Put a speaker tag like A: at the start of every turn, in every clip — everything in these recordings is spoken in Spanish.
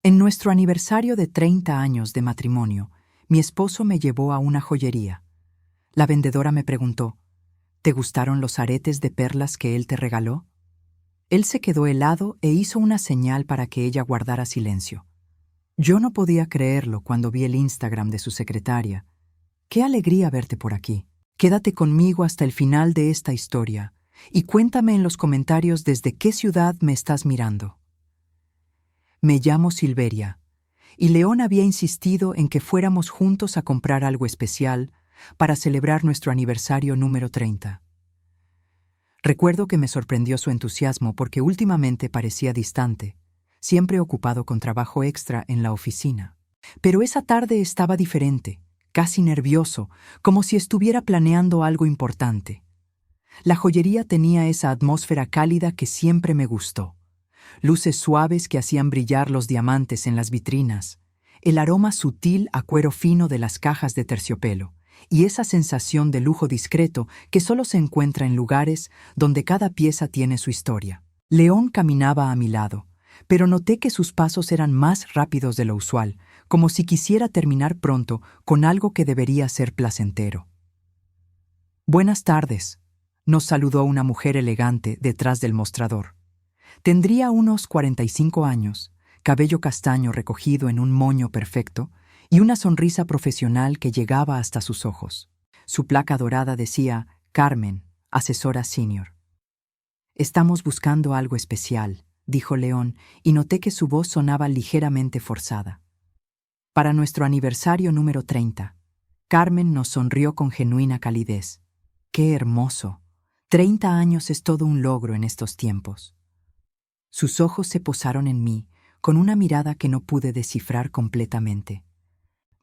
A: En nuestro aniversario de 30 años de matrimonio, mi esposo me llevó a una joyería. La vendedora me preguntó, ¿te gustaron los aretes de perlas que él te regaló? Él se quedó helado e hizo una señal para que ella guardara silencio. Yo no podía creerlo cuando vi el Instagram de su secretaria. ¡Qué alegría verte por aquí! Quédate conmigo hasta el final de esta historia y cuéntame en los comentarios desde qué ciudad me estás mirando. Me llamo Silveria, y León había insistido en que fuéramos juntos a comprar algo especial para celebrar nuestro aniversario número 30. Recuerdo que me sorprendió su entusiasmo porque últimamente parecía distante, siempre ocupado con trabajo extra en la oficina. Pero esa tarde estaba diferente, casi nervioso, como si estuviera planeando algo importante. La joyería tenía esa atmósfera cálida que siempre me gustó. Luces suaves que hacían brillar los diamantes en las vitrinas, el aroma sutil a cuero fino de las cajas de terciopelo, y esa sensación de lujo discreto que solo se encuentra en lugares donde cada pieza tiene su historia. León caminaba a mi lado, pero noté que sus pasos eran más rápidos de lo usual, como si quisiera terminar pronto con algo que debería ser placentero. «Buenas tardes», nos saludó una mujer elegante detrás del mostrador. Tendría unos 45 años, cabello castaño recogido en un moño perfecto y una sonrisa profesional que llegaba hasta sus ojos. Su placa dorada decía Carmen, asesora senior. «Estamos buscando algo especial», dijo León, y noté que su voz sonaba ligeramente forzada. «Para nuestro aniversario número 30. Carmen nos sonrió con genuina calidez. ¡Qué hermoso! 30 años es todo un logro en estos tiempos». Sus ojos se posaron en mí, con una mirada que no pude descifrar completamente.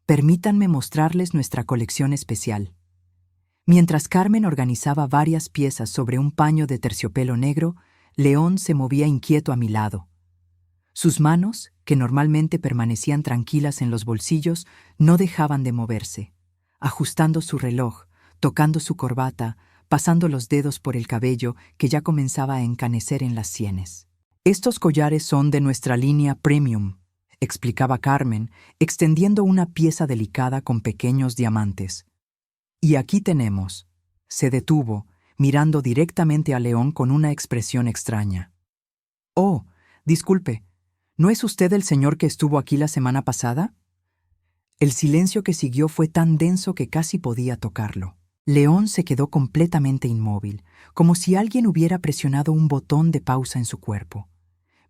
A: «Permítanme mostrarles nuestra colección especial». Mientras Carmen organizaba varias piezas sobre un paño de terciopelo negro, León se movía inquieto a mi lado. Sus manos, que normalmente permanecían tranquilas en los bolsillos, no dejaban de moverse, ajustando su reloj, tocando su corbata, pasando los dedos por el cabello que ya comenzaba a encanecer en las sienes. «Estos collares son de nuestra línea Premium», explicaba Carmen, extendiendo una pieza delicada con pequeños diamantes. «Y aquí tenemos». Se detuvo, mirando directamente a León con una expresión extraña. «Oh, disculpe, ¿no es usted el señor que estuvo aquí la semana pasada?» El silencio que siguió fue tan denso que casi podía tocarlo. León se quedó completamente inmóvil, como si alguien hubiera presionado un botón de pausa en su cuerpo.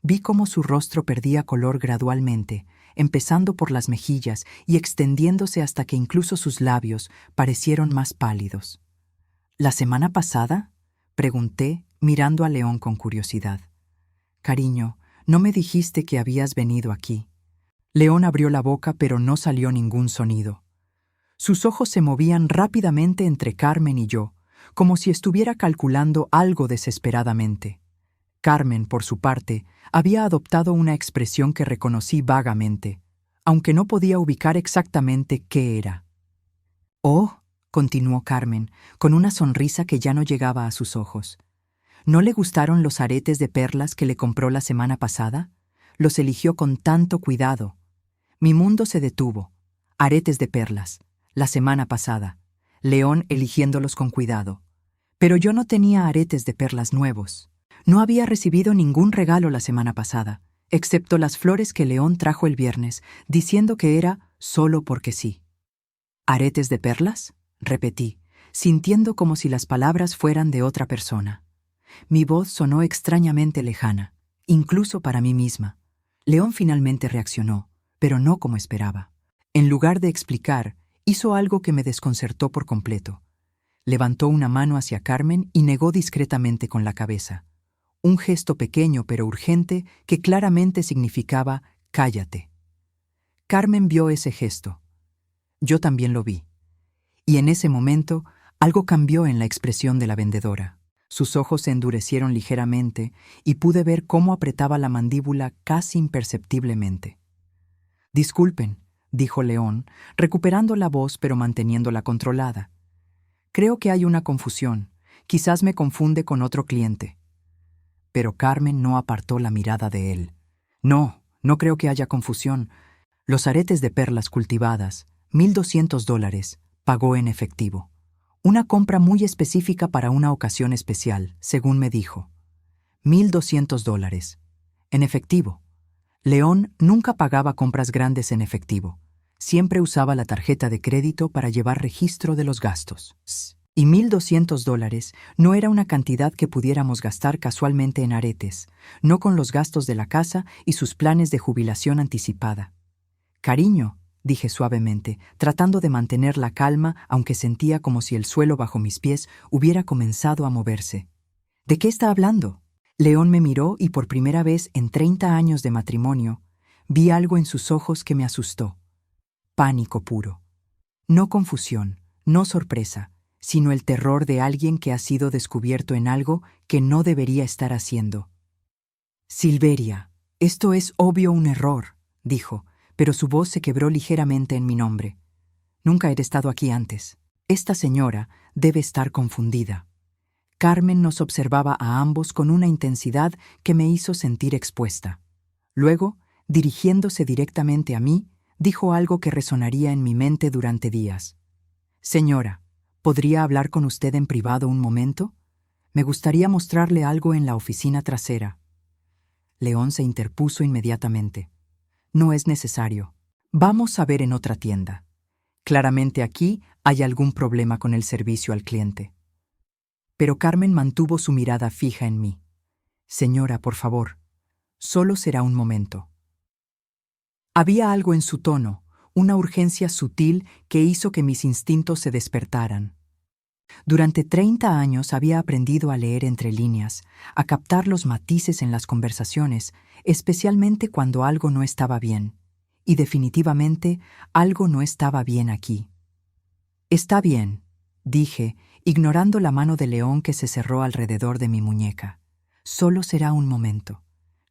A: Vi cómo su rostro perdía color gradualmente, empezando por las mejillas y extendiéndose hasta que incluso sus labios parecieron más pálidos. «¿La semana pasada?», pregunté, mirando a León con curiosidad. «Cariño, no me dijiste que habías venido aquí». León abrió la boca, pero no salió ningún sonido. Sus ojos se movían rápidamente entre Carmen y yo, como si estuviera calculando algo desesperadamente. Carmen, por su parte, había adoptado una expresión que reconocí vagamente, aunque no podía ubicar exactamente qué era. «Oh», continuó Carmen, con una sonrisa que ya no llegaba a sus ojos. «¿No le gustaron los aretes de perlas que le compró la semana pasada? Los eligió con tanto cuidado». Mi mundo se detuvo. Aretes de perlas. La semana pasada. León eligiéndolos con cuidado. Pero yo no tenía aretes de perlas nuevos. No había recibido ningún regalo la semana pasada, excepto las flores que León trajo el viernes, diciendo que era solo porque sí. «¿Aretes de perlas?», repetí, sintiendo como si las palabras fueran de otra persona. Mi voz sonó extrañamente lejana, incluso para mí misma. León finalmente reaccionó, pero no como esperaba. En lugar de explicar, hizo algo que me desconcertó por completo. Levantó una mano hacia Carmen y negó discretamente con la cabeza. Un gesto pequeño pero urgente que claramente significaba «cállate». Carmen vio ese gesto. Yo también lo vi. Y en ese momento, algo cambió en la expresión de la vendedora. Sus ojos se endurecieron ligeramente y pude ver cómo apretaba la mandíbula casi imperceptiblemente. «Disculpen», dijo León, recuperando la voz pero manteniéndola controlada. «Creo que hay una confusión. Quizás me confunde con otro cliente». Pero Carmen no apartó la mirada de él. «No, no creo que haya confusión. Los aretes de perlas cultivadas, $1,200, pagó en efectivo. Una compra muy específica para una ocasión especial, según me dijo. $1,200. En efectivo. León nunca pagaba compras grandes en efectivo. Siempre usaba la tarjeta de crédito para llevar registro de los gastos. Y $1,200 no era una cantidad que pudiéramos gastar casualmente en aretes, no con los gastos de la casa y sus planes de jubilación anticipada. Cariño, dije suavemente, tratando de mantener la calma, aunque sentía como si el suelo bajo mis pies hubiera comenzado a moverse. ¿De qué está hablando? León me miró y por primera vez en 30 años de matrimonio, vi algo en sus ojos que me asustó. Pánico puro. No confusión, no sorpresa, sino el terror de alguien que ha sido descubierto en algo que no debería estar haciendo. Silveria, esto es obvio un error, dijo, pero su voz se quebró ligeramente en mi nombre. Nunca he estado aquí antes. Esta señora debe estar confundida. Carmen nos observaba a ambos con una intensidad que me hizo sentir expuesta. Luego, dirigiéndose directamente a mí, dijo algo que resonaría en mi mente durante días. Señora, ¿podría hablar con usted en privado un momento? Me gustaría mostrarle algo en la oficina trasera. León se interpuso inmediatamente. No es necesario. Vamos a ver en otra tienda. Claramente aquí hay algún problema con el servicio al cliente. Pero Carmen mantuvo su mirada fija en mí. Señora, por favor, solo será un momento. Había algo en su tono, una urgencia sutil que hizo que mis instintos se despertaran. Durante 30 años había aprendido a leer entre líneas, a captar los matices en las conversaciones, especialmente cuando algo no estaba bien. Y definitivamente algo no estaba bien aquí. Está bien, dije, ignorando la mano de León que se cerró alrededor de mi muñeca. Solo será un momento.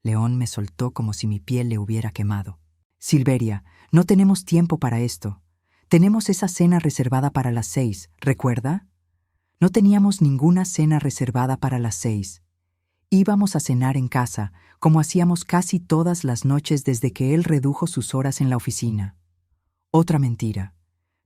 A: León me soltó como si mi piel le hubiera quemado. Silveria, no tenemos tiempo para esto. Tenemos esa cena reservada para las 6, ¿recuerda? No teníamos ninguna cena reservada para las 6. Íbamos a cenar en casa, como hacíamos casi todas las noches desde que él redujo sus horas en la oficina. Otra mentira,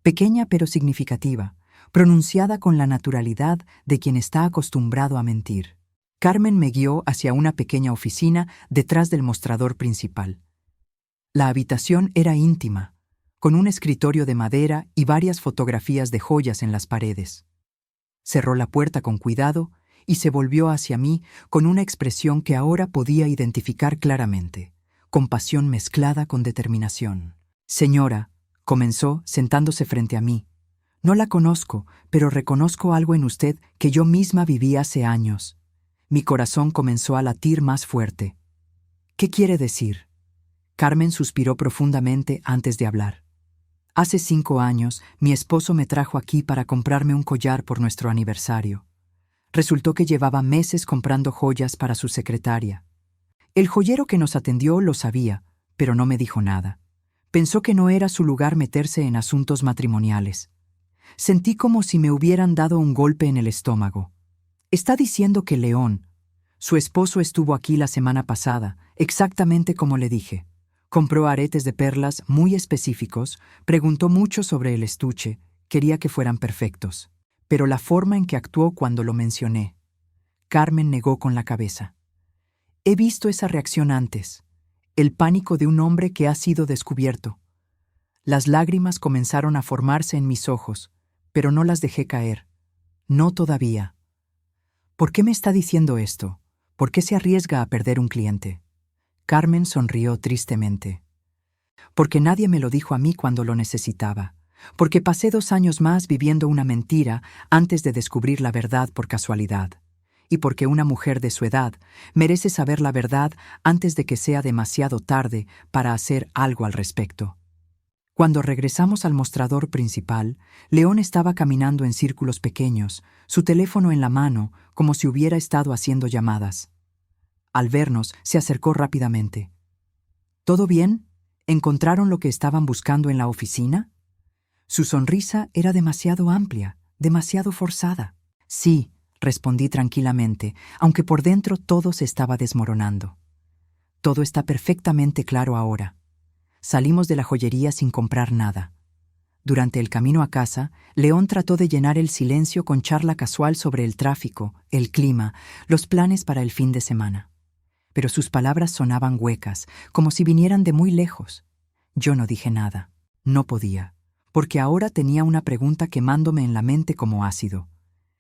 A: pequeña pero significativa, pronunciada con la naturalidad de quien está acostumbrado a mentir. Carmen me guió hacia una pequeña oficina detrás del mostrador principal. La habitación era íntima, con un escritorio de madera y varias fotografías de joyas en las paredes. Cerró la puerta con cuidado y se volvió hacia mí con una expresión que ahora podía identificar claramente, compasión mezclada con determinación. Señora, comenzó sentándose frente a mí. No la conozco, pero reconozco algo en usted que yo misma viví hace años. Mi corazón comenzó a latir más fuerte. ¿Qué quiere decir? Carmen suspiró profundamente antes de hablar. Hace 5 años, mi esposo me trajo aquí para comprarme un collar por nuestro aniversario. Resultó que llevaba meses comprando joyas para su secretaria. El joyero que nos atendió lo sabía, pero no me dijo nada. Pensó que no era su lugar meterse en asuntos matrimoniales. Sentí como si me hubieran dado un golpe en el estómago. Está diciendo que León, su esposo, estuvo aquí la semana pasada, exactamente como le dije. Compró aretes de perlas muy específicos, preguntó mucho sobre el estuche, quería que fueran perfectos. Pero la forma en que actuó cuando lo mencioné. Carmen negó con la cabeza. He visto esa reacción antes, el pánico de un hombre que ha sido descubierto. Las lágrimas comenzaron a formarse en mis ojos, pero no las dejé caer. No todavía. ¿Por qué me está diciendo esto? ¿Por qué se arriesga a perder un cliente? Carmen sonrió tristemente. Porque nadie me lo dijo a mí cuando lo necesitaba. Porque pasé 2 años más viviendo una mentira antes de descubrir la verdad por casualidad. Y porque una mujer de su edad merece saber la verdad antes de que sea demasiado tarde para hacer algo al respecto. Cuando regresamos al mostrador principal, León estaba caminando en círculos pequeños, su teléfono en la mano, como si hubiera estado haciendo llamadas. Al vernos, se acercó rápidamente. ¿Todo bien? ¿Encontraron lo que estaban buscando en la oficina? Su sonrisa era demasiado amplia, demasiado forzada. Sí, respondí tranquilamente, aunque por dentro todo se estaba desmoronando. Todo está perfectamente claro ahora. Salimos de la joyería sin comprar nada. Durante el camino a casa, León trató de llenar el silencio con charla casual sobre el tráfico, el clima, los planes para el fin de semana. Pero sus palabras sonaban huecas, como si vinieran de muy lejos. Yo no dije nada. No podía, porque ahora tenía una pregunta quemándome en la mente como ácido.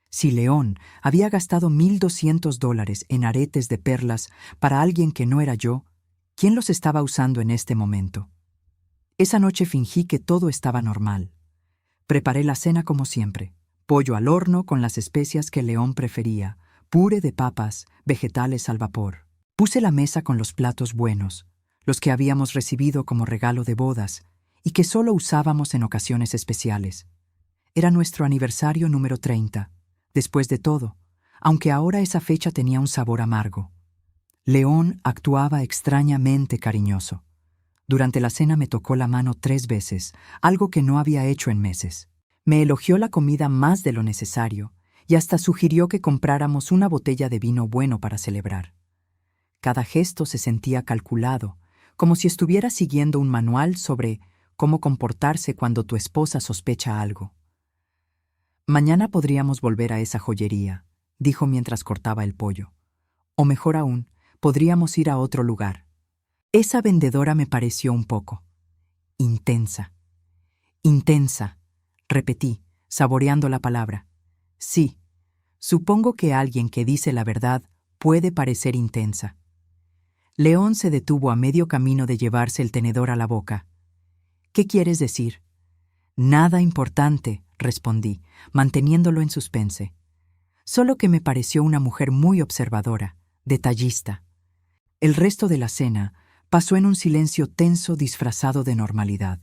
A: Si León había gastado $1,200 en aretes de perlas para alguien que no era yo, ¿quién los estaba usando en este momento? Esa noche fingí que todo estaba normal. Preparé la cena como siempre. Pollo al horno con las especias que León prefería, puré de papas, vegetales al vapor. Puse la mesa con los platos buenos, los que habíamos recibido como regalo de bodas y que solo usábamos en ocasiones especiales. Era nuestro aniversario número 30. Después de todo, aunque ahora esa fecha tenía un sabor amargo. León actuaba extrañamente cariñoso. Durante la cena me tocó la mano 3 veces, algo que no había hecho en meses. Me elogió la comida más de lo necesario y hasta sugirió que compráramos una botella de vino bueno para celebrar. Cada gesto se sentía calculado, como si estuviera siguiendo un manual sobre cómo comportarse cuando tu esposa sospecha algo. Mañana podríamos volver a esa joyería, dijo mientras cortaba el pollo. O mejor aún, podríamos ir a otro lugar. Esa vendedora me pareció un poco intensa. Intensa, repetí, saboreando la palabra. Sí, supongo que alguien que dice la verdad puede parecer intensa. León se detuvo a medio camino de llevarse el tenedor a la boca. ¿Qué quieres decir? Nada importante, respondí, manteniéndolo en suspense. Solo que me pareció una mujer muy observadora, detallista. El resto de la cena pasó en un silencio tenso disfrazado de normalidad.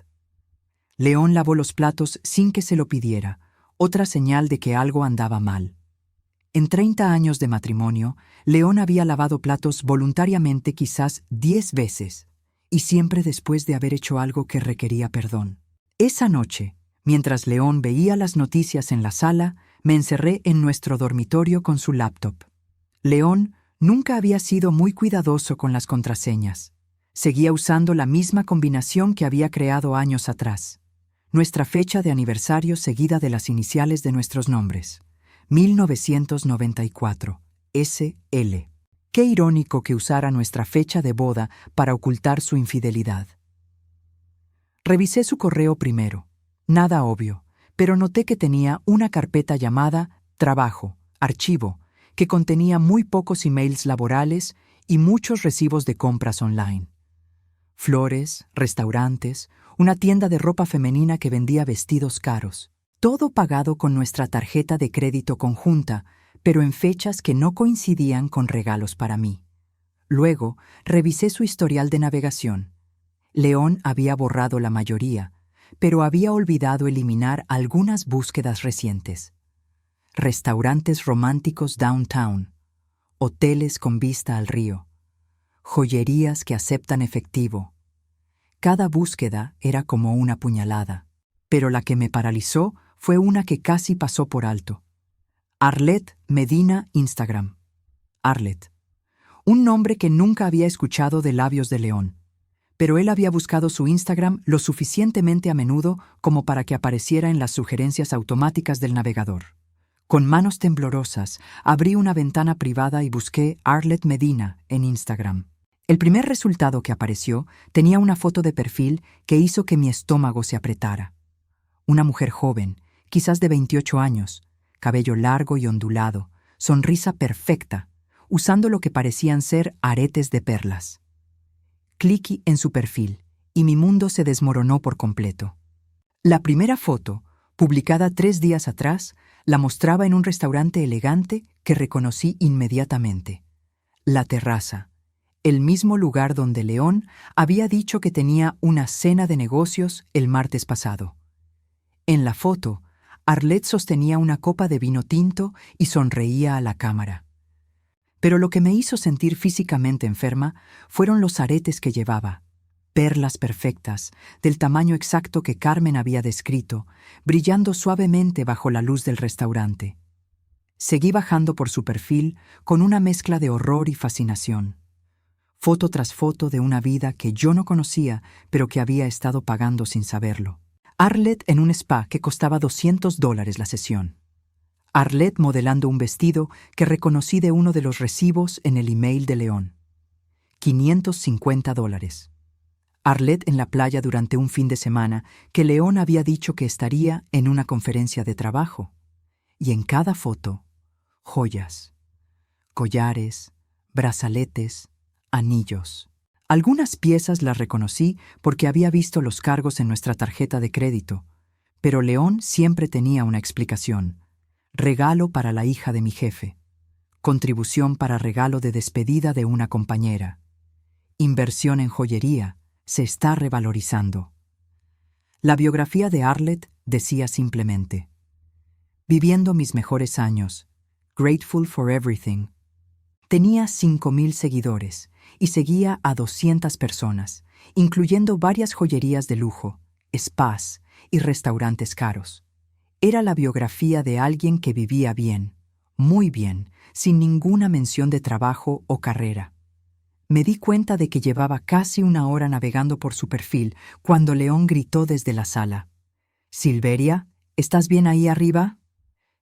A: León lavó los platos sin que se lo pidiera, otra señal de que algo andaba mal. En 30 años de matrimonio, León había lavado platos voluntariamente quizás 10 veces, y siempre después de haber hecho algo que requería perdón. Esa noche, mientras León veía las noticias en la sala, me encerré en nuestro dormitorio con su laptop. León nunca había sido muy cuidadoso con las contraseñas. Seguía usando la misma combinación que había creado años atrás. Nuestra fecha de aniversario seguida de las iniciales de nuestros nombres. 1994. SL. Qué irónico que usara nuestra fecha de boda para ocultar su infidelidad. Revisé su correo primero. Nada obvio, pero noté que tenía una carpeta llamada Trabajo, Archivo, que contenía muy pocos emails laborales y muchos recibos de compras online. Flores, restaurantes, una tienda de ropa femenina que vendía vestidos caros. Todo pagado con nuestra tarjeta de crédito conjunta, pero en fechas que no coincidían con regalos para mí. Luego, revisé su historial de navegación. León había borrado la mayoría, pero había olvidado eliminar algunas búsquedas recientes. Restaurantes románticos downtown, hoteles con vista al río, joyerías que aceptan efectivo. Cada búsqueda era como una puñalada, pero la que me paralizó fue una que casi pasó por alto. Arlette Medina Instagram. Arlette. Un nombre que nunca había escuchado de labios de León, pero él había buscado su Instagram lo suficientemente a menudo como para que apareciera en las sugerencias automáticas del navegador. Con manos temblorosas, abrí una ventana privada y busqué Arlette Medina en Instagram. El primer resultado que apareció tenía una foto de perfil que hizo que mi estómago se apretara. Una mujer joven, quizás de 28 años, cabello largo y ondulado, sonrisa perfecta, usando lo que parecían ser aretes de perlas. Cliqué en su perfil y mi mundo se desmoronó por completo. La primera foto, publicada 3 días atrás, la mostraba en un restaurante elegante que reconocí inmediatamente. La Terraza, el mismo lugar donde León había dicho que tenía una cena de negocios el martes pasado. En la foto, Arlette sostenía una copa de vino tinto y sonreía a la cámara. Pero lo que me hizo sentir físicamente enferma fueron los aretes que llevaba. Perlas perfectas, del tamaño exacto que Carmen había descrito, brillando suavemente bajo la luz del restaurante. Seguí bajando por su perfil con una mezcla de horror y fascinación. foto tras foto de una vida que yo no conocía, pero que había estado pagando sin saberlo. Arlette en un spa que costaba $200 la sesión. Arlette modelando un vestido que reconocí de uno de los recibos en el email de León. $550. Arlette en la playa durante un fin de semana que León había dicho que estaría en una conferencia de trabajo. Y en cada foto, joyas, collares, brazaletes, anillos. Algunas piezas las reconocí porque había visto los cargos en nuestra tarjeta de crédito, pero León siempre tenía una explicación. Regalo para la hija de mi jefe. Contribución para regalo de despedida de una compañera. Inversión en joyería. Se está revalorizando. La biografía de Arlette decía simplemente: viviendo mis mejores años, grateful for everything. Tenía 5,000 seguidores y seguía a 200 personas, incluyendo varias joyerías de lujo, spas y restaurantes caros. Era la biografía de alguien que vivía bien, muy bien, sin ninguna mención de trabajo o carrera. Me di cuenta de que llevaba casi una hora navegando por su perfil cuando León gritó desde la sala: «Silveria, ¿estás bien ahí arriba?»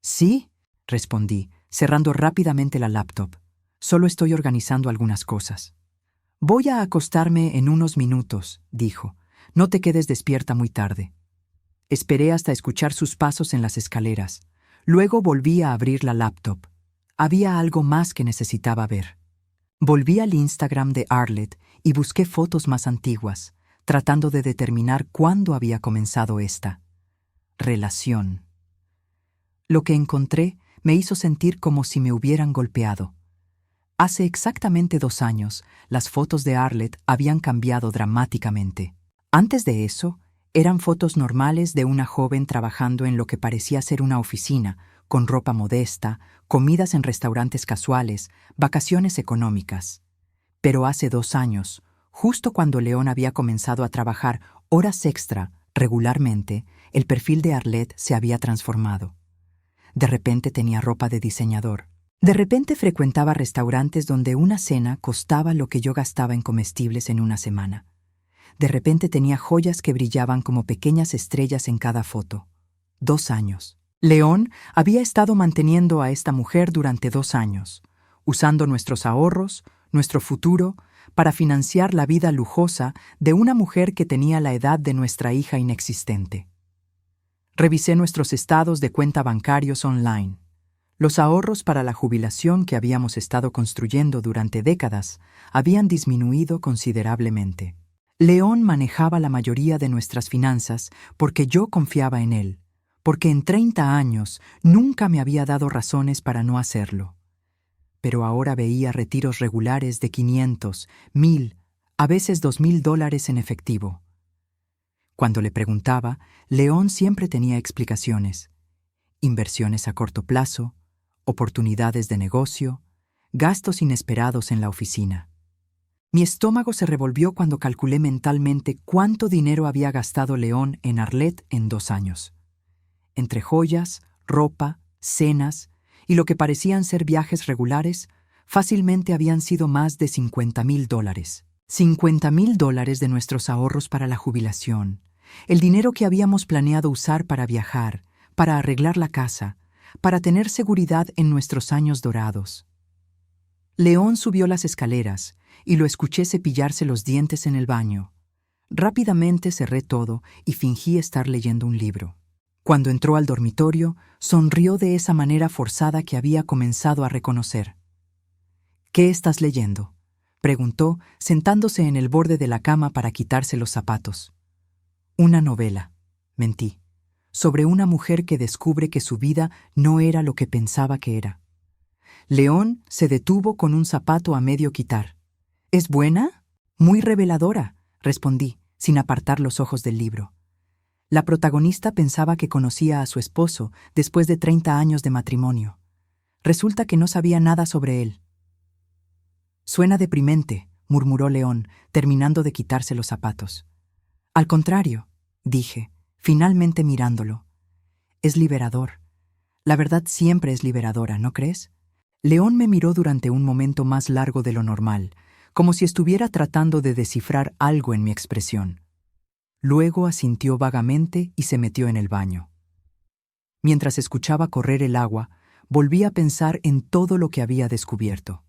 A: «Sí», respondí, cerrando rápidamente la laptop. «Solo estoy organizando algunas cosas». «Voy a acostarme en unos minutos», dijo. «No te quedes despierta muy tarde». Esperé hasta escuchar sus pasos en las escaleras. Luego volví a abrir la laptop. Había algo más que necesitaba ver. Volví al Instagram de Arlette y busqué fotos más antiguas, tratando de determinar cuándo había comenzado esta relación. Lo que encontré me hizo sentir como si me hubieran golpeado. Hace exactamente 2 años, las fotos de Arlette habían cambiado dramáticamente. Antes de eso, eran fotos normales de una joven trabajando en lo que parecía ser una oficina, con ropa modesta, comidas en restaurantes casuales, vacaciones económicas. Pero hace 2 años, justo cuando León había comenzado a trabajar horas extra regularmente, el perfil de Arlette se había transformado. De repente tenía ropa de diseñador. De repente frecuentaba restaurantes donde una cena costaba lo que yo gastaba en comestibles en una semana. De repente tenía joyas que brillaban como pequeñas estrellas en cada foto. 2 años. León había estado manteniendo a esta mujer durante 2 años, usando nuestros ahorros, nuestro futuro, para financiar la vida lujosa de una mujer que tenía la edad de nuestra hija inexistente. Revisé nuestros estados de cuenta bancarios online. Los ahorros para la jubilación que habíamos estado construyendo durante décadas habían disminuido considerablemente. León manejaba la mayoría de nuestras finanzas porque yo confiaba en él, porque en 30 años nunca me había dado razones para no hacerlo. Pero ahora veía retiros regulares de 500, 1,000, a veces $2,000 en efectivo. Cuando le preguntaba, León siempre tenía explicaciones. Inversiones a corto plazo, oportunidades de negocio, gastos inesperados en la oficina. Mi estómago se revolvió cuando calculé mentalmente cuánto dinero había gastado León en Arlette en 2 años. Entre joyas, ropa, cenas y lo que parecían ser viajes regulares, fácilmente habían sido más de $50,000. $50,000 de nuestros ahorros para la jubilación, el dinero que habíamos planeado usar para viajar, para arreglar la casa, para tener seguridad en nuestros años dorados. León subió las escaleras y lo escuché cepillarse los dientes en el baño. Rápidamente cerré todo y fingí estar leyendo un libro. Cuando entró al dormitorio, sonrió de esa manera forzada que había comenzado a reconocer. «¿Qué estás leyendo?», preguntó, sentándose en el borde de la cama para quitarse los zapatos. «Una novela», mentí, sobre una mujer que descubre que su vida no era lo que pensaba que era. León se detuvo con un zapato a medio quitar. «¿Es buena?» «Muy reveladora», respondí, sin apartar los ojos del libro. La protagonista pensaba que conocía a su esposo después de 30 años de matrimonio. Resulta que no sabía nada sobre él. «Suena deprimente», murmuró León, terminando de quitarse los zapatos. «Al contrario», dije, finalmente mirándolo. «Es liberador. La verdad siempre es liberadora, ¿no crees?» León me miró durante un momento más largo de lo normal, como si estuviera tratando de descifrar algo en mi expresión. Luego asintió vagamente y se metió en el baño. Mientras escuchaba correr el agua, volví a pensar en todo lo que había descubierto.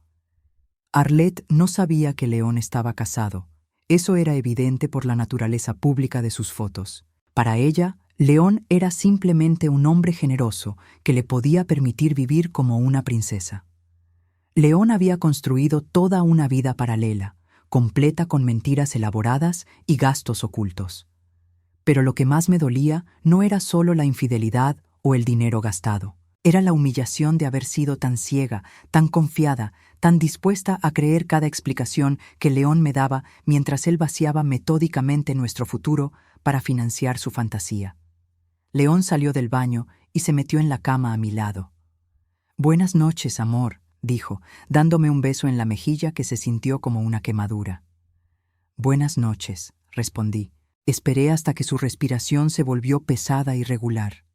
A: Arlette no sabía que León estaba casado. Eso era evidente por la naturaleza pública de sus fotos. Para ella, León era simplemente un hombre generoso que le podía permitir vivir como una princesa. León había construido toda una vida paralela, completa con mentiras elaboradas y gastos ocultos. Pero lo que más me dolía no era solo la infidelidad o el dinero gastado. Era la humillación de haber sido tan ciega, tan confiada, tan dispuesta a creer cada explicación que León me daba mientras él vaciaba metódicamente nuestro futuro para financiar su fantasía. León salió del baño y se metió en la cama a mi lado. «Buenas noches, amor», dijo, dándome un beso en la mejilla que se sintió como una quemadura. «Buenas noches», respondí. Esperé hasta que su respiración se volvió pesada y regular.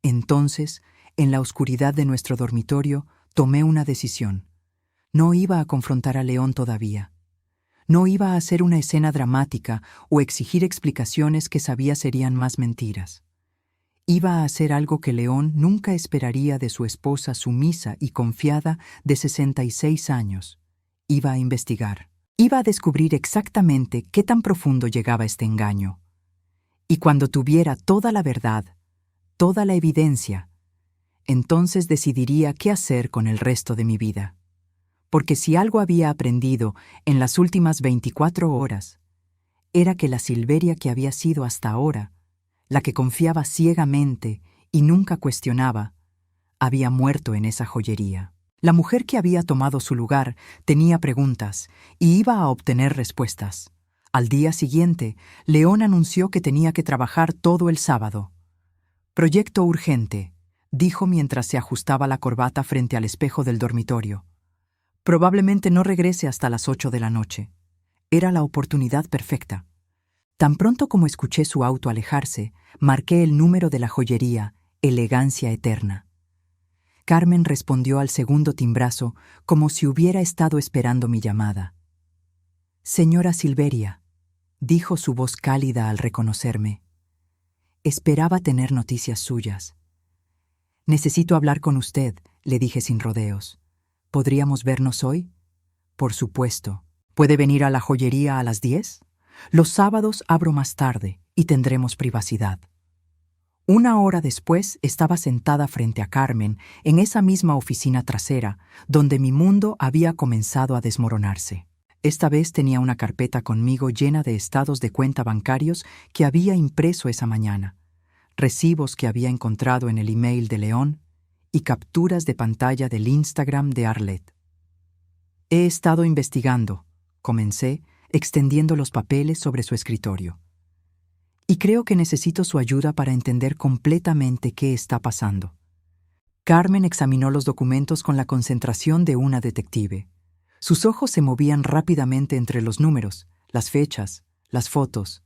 A: Entonces, en la oscuridad de nuestro dormitorio, tomé una decisión. No iba a confrontar a León todavía. No iba a hacer una escena dramática o exigir explicaciones que sabía serían más mentiras. Iba a hacer algo que León nunca esperaría de su esposa sumisa y confiada de 66 años. Iba a investigar. Iba a descubrir exactamente qué tan profundo llegaba este engaño. Y cuando tuviera toda la verdad, toda la evidencia, entonces decidiría qué hacer con el resto de mi vida. Porque si algo había aprendido en las últimas 24 horas, era que la Silveria que había sido hasta ahora, la que confiaba ciegamente y nunca cuestionaba, había muerto en esa joyería. La mujer que había tomado su lugar tenía preguntas y iba a obtener respuestas. Al día siguiente, León anunció que tenía que trabajar todo el sábado. «Proyecto urgente», dijo mientras se ajustaba la corbata frente al espejo del dormitorio. «Probablemente no regrese hasta las 8 de la noche». Era la oportunidad perfecta. Tan pronto como escuché su auto alejarse, marqué el número de la joyería, Elegancia Eterna. Carmen respondió al segundo timbrazo como si hubiera estado esperando mi llamada. «Señora Silveria», dijo su voz cálida al reconocerme. Esperaba tener noticias suyas. «Necesito hablar con usted», le dije sin rodeos. «¿Podríamos vernos hoy?» «Por supuesto. ¿Puede venir a la joyería a las 10? Los sábados abro más tarde y tendremos privacidad». Una hora después estaba sentada frente a Carmen en esa misma oficina trasera, donde mi mundo había comenzado a desmoronarse. Esta vez tenía una carpeta conmigo llena de estados de cuenta bancarios que había impreso esa mañana, recibos que había encontrado en el email de León y capturas de pantalla del Instagram de Arlette. «He estado investigando», comencé, extendiendo los papeles sobre su escritorio. «Y creo que necesito su ayuda para entender completamente qué está pasando». Carmen examinó los documentos con la concentración de una detective. Sus ojos se movían rápidamente entre los números, las fechas, las fotos.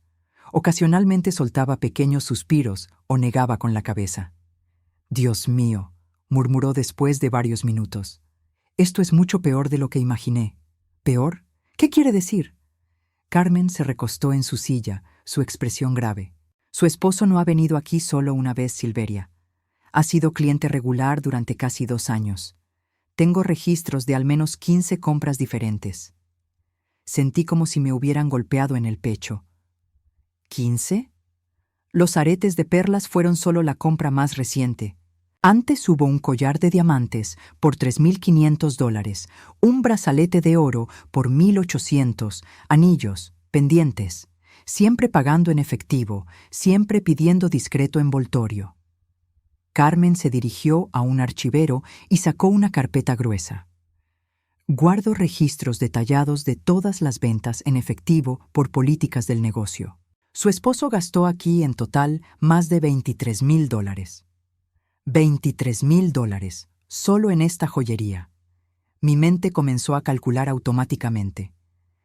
A: Ocasionalmente soltaba pequeños suspiros o negaba con la cabeza. «Dios mío», murmuró después de varios minutos. «Esto es mucho peor de lo que imaginé». «¿Peor? ¿Qué quiere decir?» Carmen se recostó en su silla, su expresión grave. «Su esposo no ha venido aquí solo una vez, Silveria. Ha sido cliente regular durante casi 2 años. Tengo registros de al menos 15 compras diferentes». Sentí como si me hubieran golpeado en el pecho. ¿15? Los aretes de perlas fueron solo la compra más reciente. Antes hubo un collar de diamantes por $3,500, un brazalete de oro por $1,800, anillos, pendientes, siempre pagando en efectivo, siempre pidiendo discreto envoltorio. Carmen se dirigió a un archivero y sacó una carpeta gruesa. «Guardo registros detallados de todas las ventas en efectivo por políticas del negocio. Su esposo gastó aquí en total más de $23,000. $23,000, solo en esta joyería». Mi mente comenzó a calcular automáticamente.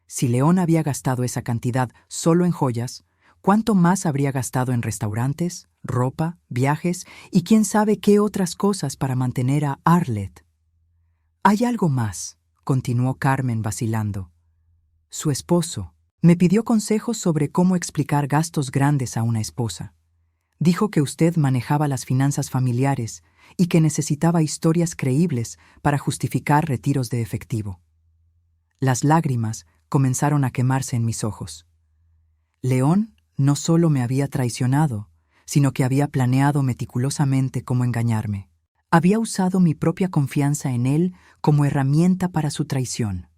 A: Si León había gastado esa cantidad solo en joyas, ¿cuánto más habría gastado en restaurantes, ropa, viajes y quién sabe qué otras cosas para mantener a Arlette? «Hay algo más», continuó Carmen vacilando. su esposo, me pidió consejos sobre cómo explicar gastos grandes a una esposa. Dijo que usted manejaba las finanzas familiares y que necesitaba historias creíbles para justificar retiros de efectivo. Las lágrimas comenzaron a quemarse en mis ojos. León no solo me había traicionado, sino que había planeado meticulosamente cómo engañarme. Había usado mi propia confianza en él como herramienta para su traición.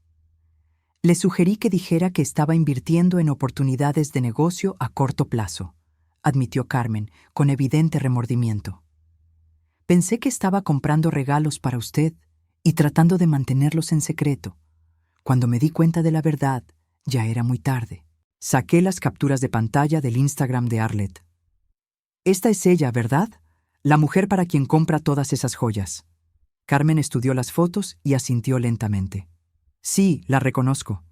A: Le sugerí que dijera que estaba invirtiendo en oportunidades de negocio a corto plazo, admitió Carmen, con evidente remordimiento. Pensé que estaba comprando regalos para usted y tratando de mantenerlos en secreto. Cuando me di cuenta de la verdad, ya era muy tarde. Saqué las capturas de pantalla del Instagram de Arlette. Esta es ella, ¿verdad? La mujer para quien compra todas esas joyas. Carmen estudió las fotos y asintió lentamente. Sí, la reconozco.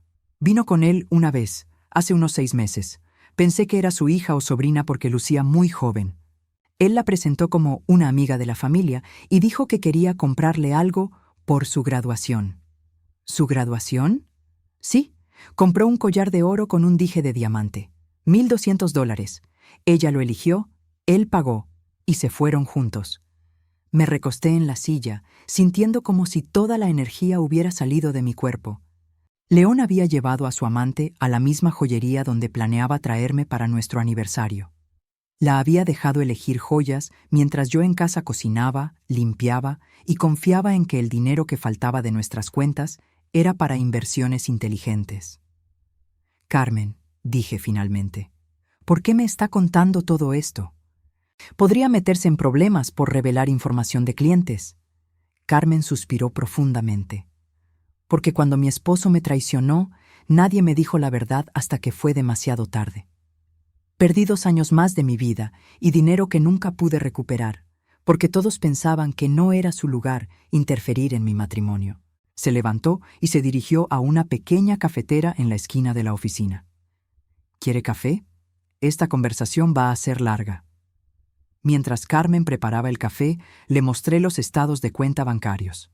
A: Vino con él una vez, hace unos 6 meses. Pensé que era su hija o sobrina porque lucía muy joven. Él la presentó como una amiga de la familia y dijo que quería comprarle algo por su graduación. ¿Su graduación? Sí, compró un collar de oro con un dije de diamante. $1,200. Ella lo eligió, él pagó, y se fueron juntos. Me recosté en la silla, sintiendo como si toda la energía hubiera salido de mi cuerpo. León había llevado a su amante a la misma joyería donde planeaba traerme para nuestro aniversario. La había dejado elegir joyas mientras yo en casa cocinaba, limpiaba y confiaba en que el dinero que faltaba de nuestras cuentas era para inversiones inteligentes. Carmen, dije finalmente, ¿por qué me está contando todo esto? Podría meterse en problemas por revelar información de clientes. Carmen suspiró profundamente. Porque cuando mi esposo me traicionó, nadie me dijo la verdad hasta que fue demasiado tarde. Perdí 2 años más de mi vida y dinero que nunca pude recuperar, porque todos pensaban que no era su lugar interferir en mi matrimonio. Se levantó y se dirigió a una pequeña cafetera en la esquina de la oficina. ¿Quiere café? Esta conversación va a ser larga. Mientras Carmen preparaba el café, le mostré los estados de cuenta bancarios.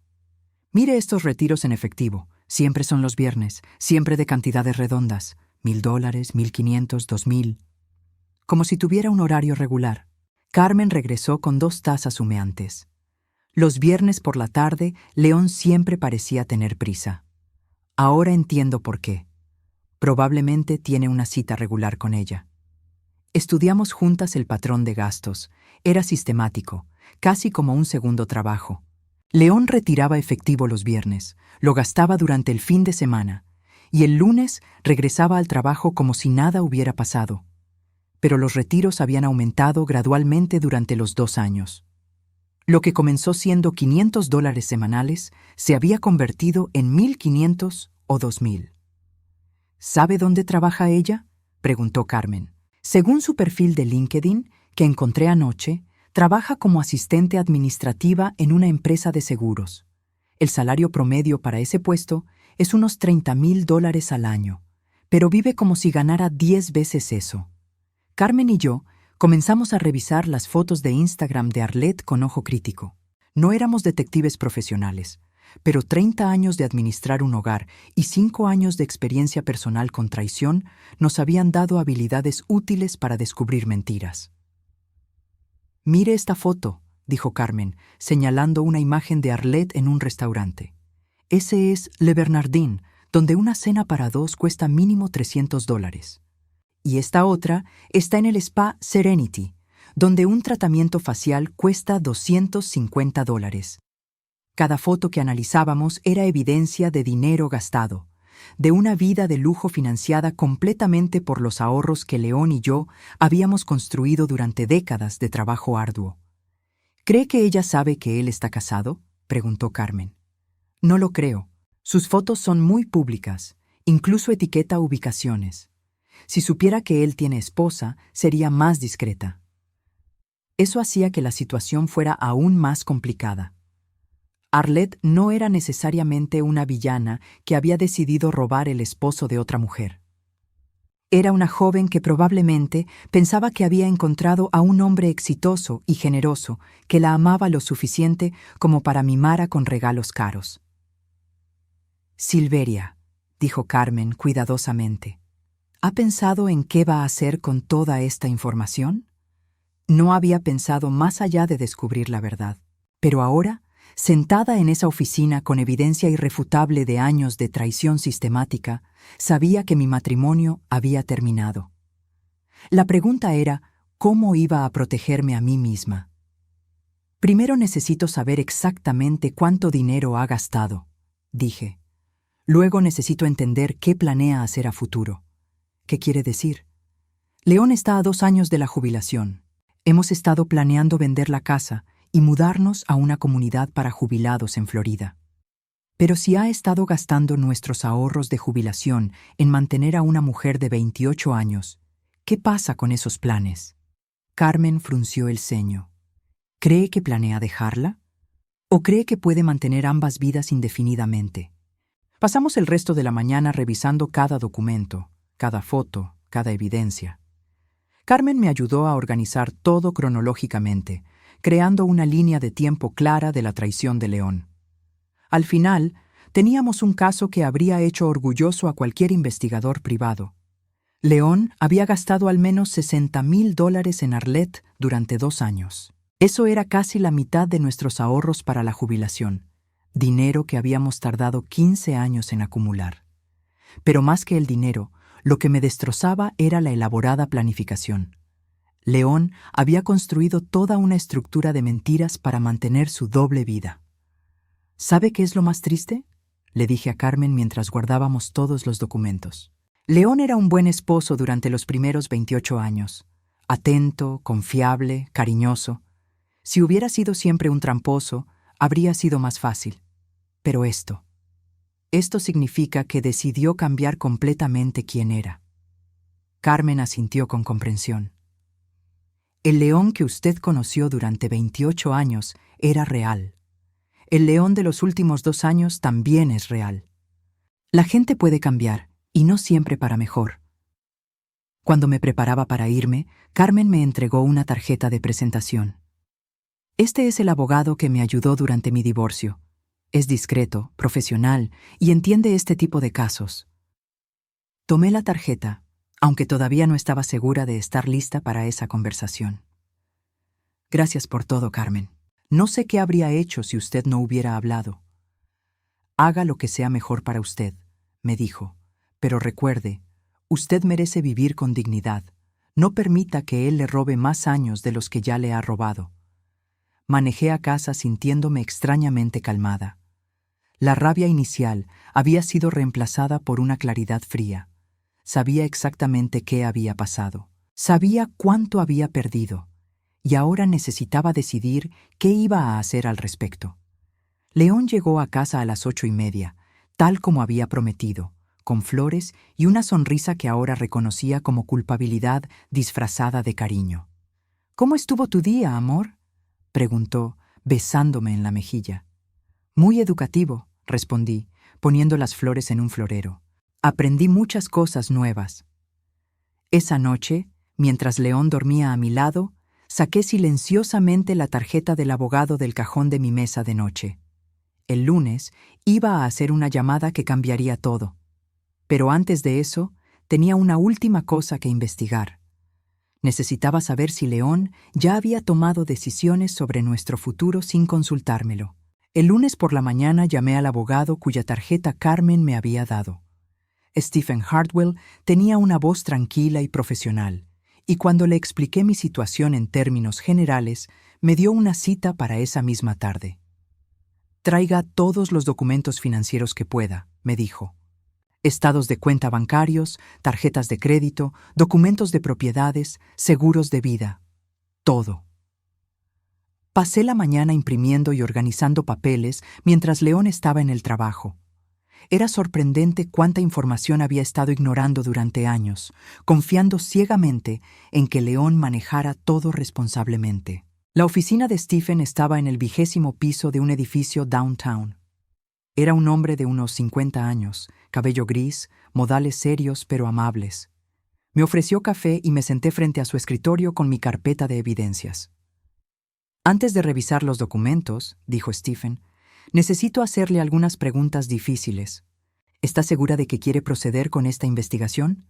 A: Mire estos retiros en efectivo. Siempre son los viernes, siempre de cantidades redondas. $1,000, 1,500, 2,000. Como si tuviera un horario regular. Carmen regresó con 2 tazas humeantes. Los viernes por la tarde, León siempre parecía tener prisa. Ahora entiendo por qué. Probablemente tiene una cita regular con ella. Estudiamos juntas el patrón de gastos. Era sistemático, casi como un segundo trabajo. León retiraba efectivo los viernes, lo gastaba durante el fin de semana, y el lunes regresaba al trabajo como si nada hubiera pasado. Pero los retiros habían aumentado gradualmente durante los 2 años. Lo que comenzó siendo $500 semanales se había convertido en 1,500 o 2,000. ¿Sabe dónde trabaja ella?, preguntó Carmen. Según su perfil de LinkedIn, que encontré anoche, trabaja como asistente administrativa en una empresa de seguros. El salario promedio para ese puesto es unos $30,000 al año, pero vive como si ganara 10 veces eso. Carmen y yo comenzamos a revisar las fotos de Instagram de Arlette con ojo crítico. No éramos detectives profesionales, pero 30 años de administrar un hogar y 5 años de experiencia personal con traición nos habían dado habilidades útiles para descubrir mentiras. «Mire esta foto», dijo Carmen, señalando una imagen de Arlette en un restaurante. «Ese es Le Bernardin, donde una cena para 2 cuesta mínimo $300. Y esta otra está en el spa Serenity, donde un tratamiento facial cuesta $250. Cada foto que analizábamos era evidencia de dinero gastado, de una vida de lujo financiada completamente por los ahorros que León y yo habíamos construido durante décadas de trabajo arduo. ¿Cree que ella sabe que él está casado?, preguntó Carmen. No lo creo. Sus fotos son muy públicas, incluso etiqueta ubicaciones. Si supiera que él tiene esposa, sería más discreta. Eso hacía que la situación fuera aún más complicada. Arlette no era necesariamente una villana que había decidido robar el esposo de otra mujer. Era una joven que probablemente pensaba que había encontrado a un hombre exitoso y generoso que la amaba lo suficiente como para mimara con regalos caros. «Silveria», dijo Carmen cuidadosamente. ¿Ha pensado en qué va a hacer con toda esta información? No había pensado más allá de descubrir la verdad. Pero ahora, sentada en esa oficina con evidencia irrefutable de años de traición sistemática, sabía que mi matrimonio había terminado. La pregunta era, ¿cómo iba a protegerme a mí misma? Primero necesito saber exactamente cuánto dinero ha gastado, dije. Luego necesito entender qué planea hacer a futuro. ¿Qué quiere decir? León está a 2 años de la jubilación. Hemos estado planeando vender la casa y mudarnos a una comunidad para jubilados en Florida. Pero si ha estado gastando nuestros ahorros de jubilación en mantener a una mujer de 28 años, ¿qué pasa con esos planes? Carmen frunció el ceño. ¿Cree que planea dejarla? ¿O cree que puede mantener ambas vidas indefinidamente? Pasamos el resto de la mañana revisando cada documento, cada foto, cada evidencia. Carmen me ayudó a organizar todo cronológicamente, creando una línea de tiempo clara de la traición de León. Al final, teníamos un caso que habría hecho orgulloso a cualquier investigador privado. León había gastado al menos $60,000 en Arlette durante 2 años. Eso era casi la mitad de nuestros ahorros para la jubilación, dinero que habíamos tardado 15 años en acumular. Pero más que el dinero, lo que me destrozaba era la elaborada planificación. León había construido toda una estructura de mentiras para mantener su doble vida. ¿Sabe qué es lo más triste?, le dije a Carmen mientras guardábamos todos los documentos. León era un buen esposo durante los primeros 28 años. Atento, confiable, cariñoso. Si hubiera sido siempre un tramposo, habría sido más fácil. Pero esto significa que decidió cambiar completamente quién era. Carmen asintió con comprensión. El León que usted conoció durante 28 años era real. El León de los últimos 2 años también es real. La gente puede cambiar, y no siempre para mejor. Cuando me preparaba para irme, Carmen me entregó una tarjeta de presentación. Este es el abogado que me ayudó durante mi divorcio. Es discreto, profesional y entiende este tipo de casos. Tomé la tarjeta, aunque todavía no estaba segura de estar lista para esa conversación. Gracias por todo, Carmen. No sé qué habría hecho si usted no hubiera hablado. Haga lo que sea mejor para usted, me dijo, pero recuerde, usted merece vivir con dignidad. No permita que él le robe más años de los que ya le ha robado. Manejé a casa sintiéndome extrañamente calmada. La rabia inicial había sido reemplazada por una claridad fría. Sabía exactamente qué había pasado. Sabía cuánto había perdido. Y ahora necesitaba decidir qué iba a hacer al respecto. León llegó a casa a las 8:30, tal como había prometido, con flores y una sonrisa que ahora reconocía como culpabilidad disfrazada de cariño. «¿Cómo estuvo tu día, amor?», preguntó, besándome en la mejilla. «Muy educativo», respondí, poniendo las flores en un florero. «Aprendí muchas cosas nuevas». Esa noche, mientras León dormía a mi lado, saqué silenciosamente la tarjeta del abogado del cajón de mi mesa de noche. El lunes iba a hacer una llamada que cambiaría todo. Pero antes de eso, tenía una última cosa que investigar. Necesitaba saber si León ya había tomado decisiones sobre nuestro futuro sin consultármelo. El lunes por la mañana llamé al abogado cuya tarjeta Carmen me había dado. Stephen Hartwell tenía una voz tranquila y profesional, y cuando le expliqué mi situación en términos generales, me dio una cita para esa misma tarde. «Traiga todos los documentos financieros que pueda», me dijo. Estados de cuenta bancarios, tarjetas de crédito, documentos de propiedades, seguros de vida. Todo. Pasé la mañana imprimiendo y organizando papeles mientras León estaba en el trabajo. Era sorprendente cuánta información había estado ignorando durante años, confiando ciegamente en que León manejara todo responsablemente. La oficina de Stephen estaba en el 20º piso de un edificio downtown. Era un hombre de unos 50 años, cabello gris, modales serios pero amables. Me ofreció café y me senté frente a su escritorio con mi carpeta de evidencias. «Antes de revisar los documentos», dijo Stephen, «necesito hacerle algunas preguntas difíciles. ¿Está segura de que quiere proceder con esta investigación?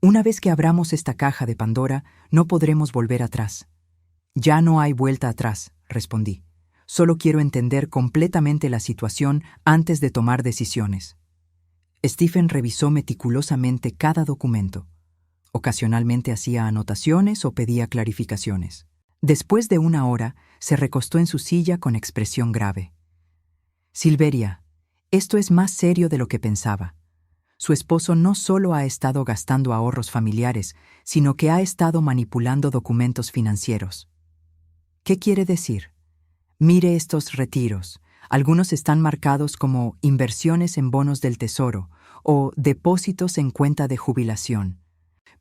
A: Una vez que abramos esta caja de Pandora, no podremos volver atrás. Ya no hay vuelta atrás, respondí. Solo quiero entender completamente la situación antes de tomar decisiones. Stephen revisó meticulosamente cada documento. Ocasionalmente hacía anotaciones o pedía clarificaciones. Después de una hora, se recostó en su silla con expresión grave. Silveria, esto es más serio de lo que pensaba. Su esposo no solo ha estado gastando ahorros familiares, sino que ha estado manipulando documentos financieros. ¿Qué quiere decir? Mire estos retiros. Algunos están marcados como inversiones en bonos del tesoro o depósitos en cuenta de jubilación.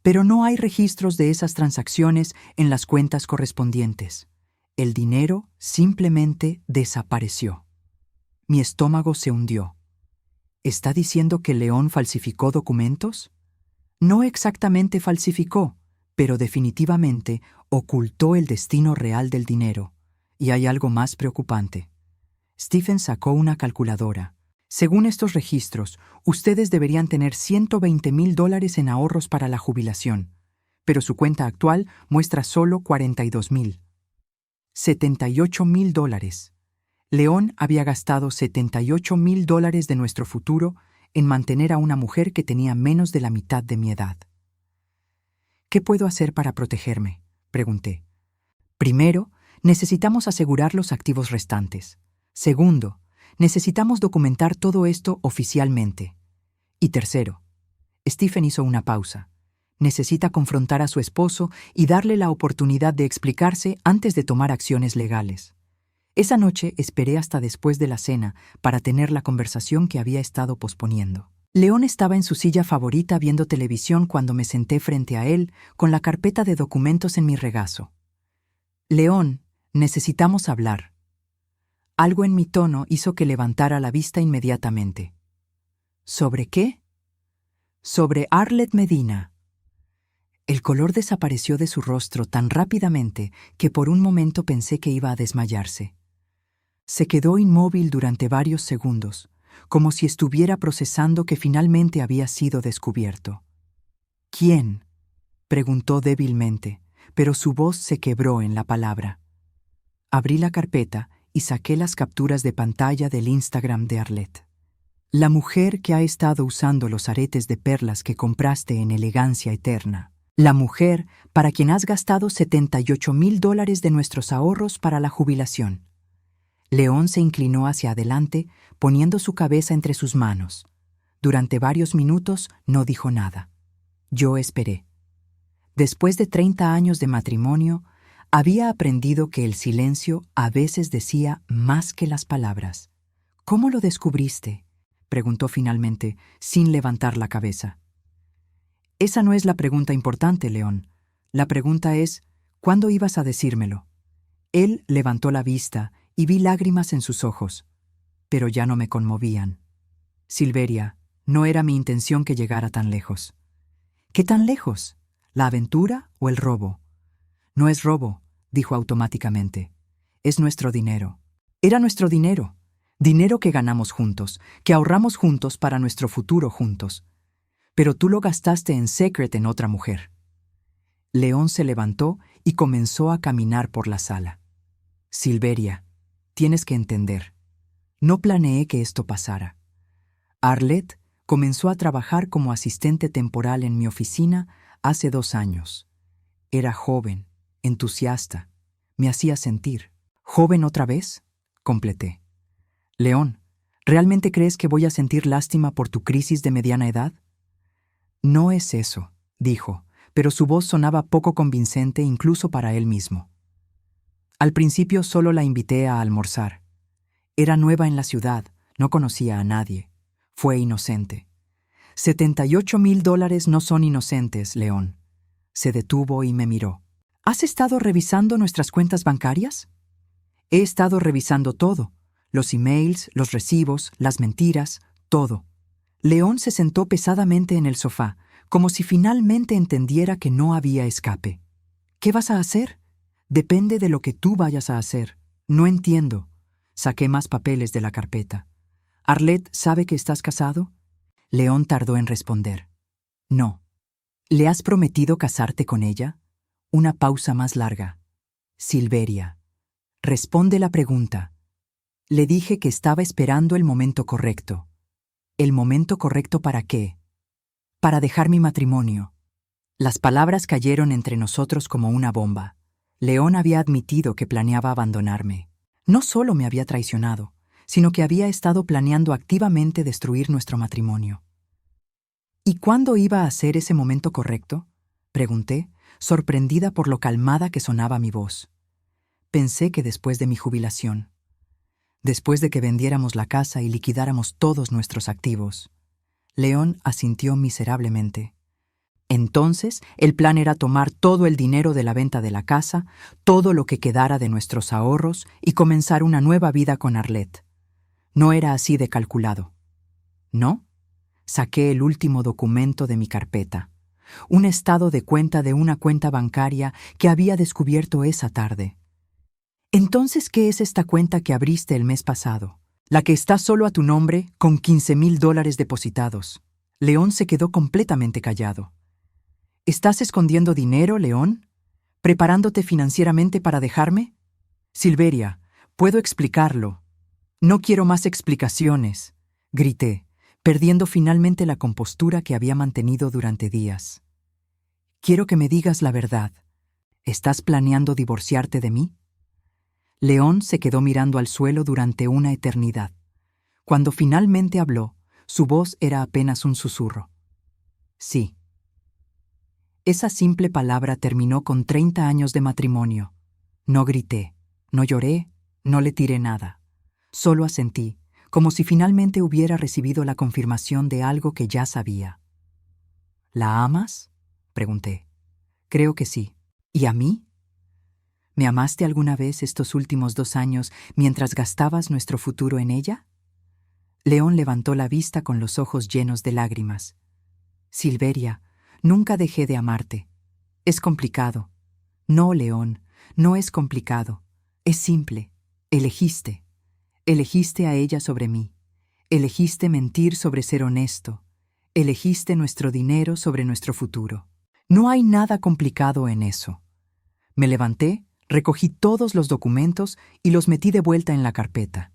A: Pero no hay registros de esas transacciones en las cuentas correspondientes. El dinero simplemente desapareció. Mi estómago se hundió. ¿Está diciendo que León falsificó documentos? No exactamente falsificó, pero definitivamente ocultó el destino real del dinero. Y hay algo más preocupante. Stephen sacó una calculadora. Según estos registros, ustedes deberían tener $120,000 en ahorros para la jubilación, pero su cuenta actual muestra solo $42,000. $78,000. León había gastado $78,000 de nuestro futuro en mantener a una mujer que tenía menos de la mitad de mi edad. ¿Qué puedo hacer para protegerme?, pregunté. Primero, necesitamos asegurar los activos restantes. Segundo, necesitamos documentar todo esto oficialmente. Y tercero, Stephen hizo una pausa. Necesita confrontar a su esposo y darle la oportunidad de explicarse antes de tomar acciones legales. Esa noche esperé hasta después de la cena para tener la conversación que había estado posponiendo. León estaba en su silla favorita viendo televisión cuando me senté frente a él con la carpeta de documentos en mi regazo. León, necesitamos hablar. Algo en mi tono hizo que levantara la vista inmediatamente. ¿Sobre qué? Sobre Arlette Medina. El color desapareció de su rostro tan rápidamente que por un momento pensé que iba a desmayarse. Se quedó inmóvil durante varios segundos, como si estuviera procesando que finalmente había sido descubierto. ¿Quién?, preguntó débilmente, pero su voz se quebró en la palabra. Abrí la carpeta y saqué las capturas de pantalla del Instagram de Arlette. La mujer que ha estado usando los aretes de perlas que compraste en Elegancia Eterna. La mujer para quien has gastado $78,000 de nuestros ahorros para la jubilación. León se inclinó hacia adelante, poniendo su cabeza entre sus manos. Durante varios minutos no dijo nada. Yo esperé. Después de 30 años de matrimonio, había aprendido que el silencio a veces decía más que las palabras. ¿Cómo lo descubriste?, preguntó finalmente, sin levantar la cabeza. Esa no es la pregunta importante, León. La pregunta es, ¿cuándo ibas a decírmelo? Él levantó la vista y vi lágrimas en sus ojos, pero ya no me conmovían. Silveria, no era mi intención que llegara tan lejos. ¿Qué tan lejos? ¿La aventura o el robo? No es robo, dijo automáticamente. Es nuestro dinero. Era nuestro dinero. Dinero que ganamos juntos, que ahorramos juntos para nuestro futuro juntos. Pero tú lo gastaste en Secret en otra mujer. León se levantó y comenzó a caminar por la sala. Silveria, tienes que entender. No planeé que esto pasara. Arlette comenzó a trabajar como asistente temporal en mi oficina hace 2 años. Era joven, entusiasta. Me hacía sentir. ¿Joven otra vez?, completé. León, ¿realmente crees que voy a sentir lástima por tu crisis de mediana edad? No es eso, dijo, pero su voz sonaba poco convincente incluso para él mismo. Al principio solo la invité a almorzar. Era nueva en la ciudad, no conocía a nadie. Fue inocente. $78,000 no son inocentes, León. Se detuvo y me miró. ¿Has estado revisando nuestras cuentas bancarias? He estado revisando todo. Los emails, los recibos, las mentiras, todo. León se sentó pesadamente en el sofá, como si finalmente entendiera que no había escape. ¿Qué vas a hacer? Depende de lo que tú vayas a hacer. No entiendo. Saqué más papeles de la carpeta. ¿Arlette sabe que estás casado? León tardó en responder. No. ¿Le has prometido casarte con ella? Una pausa más larga. Silveria. Responde la pregunta. Le dije que estaba esperando el momento correcto. ¿El momento correcto para qué? Para dejar mi matrimonio. Las palabras cayeron entre nosotros como una bomba. León había admitido que planeaba abandonarme. No solo me había traicionado, sino que había estado planeando activamente destruir nuestro matrimonio. ¿Y cuándo iba a ser ese momento correcto?, pregunté, sorprendida por lo calmada que sonaba mi voz. Pensé que después de mi jubilación. Después de que vendiéramos la casa y liquidáramos todos nuestros activos. León asintió miserablemente. Entonces, el plan era tomar todo el dinero de la venta de la casa, todo lo que quedara de nuestros ahorros y comenzar una nueva vida con Arlette. No era así de calculado. ¿No? Saqué el último documento de mi carpeta, un estado de cuenta de una cuenta bancaria que había descubierto esa tarde. Entonces, ¿qué es esta cuenta que abriste el mes pasado? La que está solo a tu nombre, con $15,000 depositados. León se quedó completamente callado. ¿Estás escondiendo dinero, León? ¿Preparándote financieramente para dejarme? Silveria, puedo explicarlo. No quiero más explicaciones, grité, perdiendo finalmente la compostura que había mantenido durante días. Quiero que me digas la verdad. ¿Estás planeando divorciarte de mí? León se quedó mirando al suelo durante una eternidad. Cuando finalmente habló, su voz era apenas un susurro. Sí. Esa simple palabra terminó con 30 años de matrimonio. No grité, no lloré, no le tiré nada. Solo asentí, como si finalmente hubiera recibido la confirmación de algo que ya sabía. ¿La amas?, pregunté. Creo que sí. ¿Y a mí? ¿Me amaste alguna vez estos últimos 2 años mientras gastabas nuestro futuro en ella? León levantó la vista con los ojos llenos de lágrimas. Silveria, nunca dejé de amarte. Es complicado. No, León, no es complicado. Es simple. Elegiste. Elegiste a ella sobre mí. Elegiste mentir sobre ser honesto. Elegiste nuestro dinero sobre nuestro futuro. No hay nada complicado en eso. Me levanté, recogí todos los documentos y los metí de vuelta en la carpeta.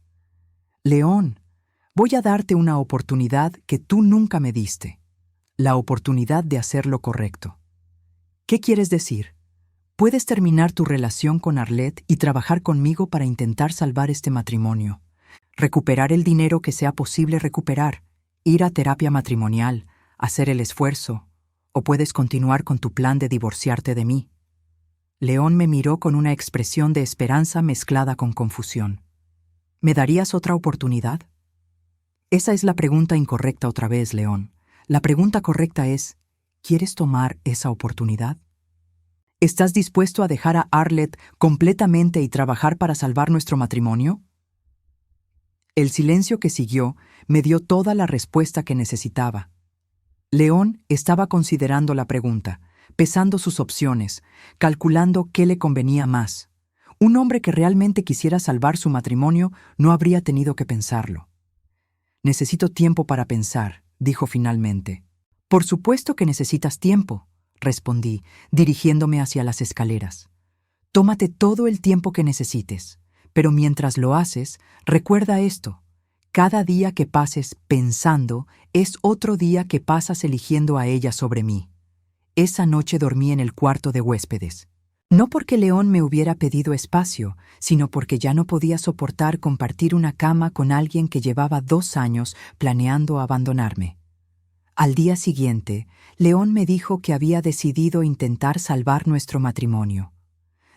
A: León, voy a darte una oportunidad que tú nunca me diste. La oportunidad de hacer lo correcto. ¿Qué quieres decir? Puedes terminar tu relación con Arlette y trabajar conmigo para intentar salvar este matrimonio. Recuperar el dinero que sea posible recuperar, ir a terapia matrimonial, hacer el esfuerzo, o puedes continuar con tu plan de divorciarte de mí. León me miró con una expresión de esperanza mezclada con confusión. ¿Me darías otra oportunidad? Esa es la pregunta incorrecta otra vez, León. La pregunta correcta es, ¿quieres tomar esa oportunidad? ¿Estás dispuesto a dejar a Arlette completamente y trabajar para salvar nuestro matrimonio? El silencio que siguió me dio toda la respuesta que necesitaba. León estaba considerando la pregunta, pesando sus opciones, calculando qué le convenía más. Un hombre que realmente quisiera salvar su matrimonio no habría tenido que pensarlo. Necesito tiempo para pensar, dijo finalmente. Por supuesto que necesitas tiempo, respondí, dirigiéndome hacia las escaleras. Tómate todo el tiempo que necesites, pero mientras lo haces, recuerda esto. Cada día que pases pensando es otro día que pasas eligiendo a ella sobre mí. Esa noche dormí en el cuarto de huéspedes. No porque León me hubiera pedido espacio, sino porque ya no podía soportar compartir una cama con alguien que llevaba 2 años planeando abandonarme. Al día siguiente, León me dijo que había decidido intentar salvar nuestro matrimonio.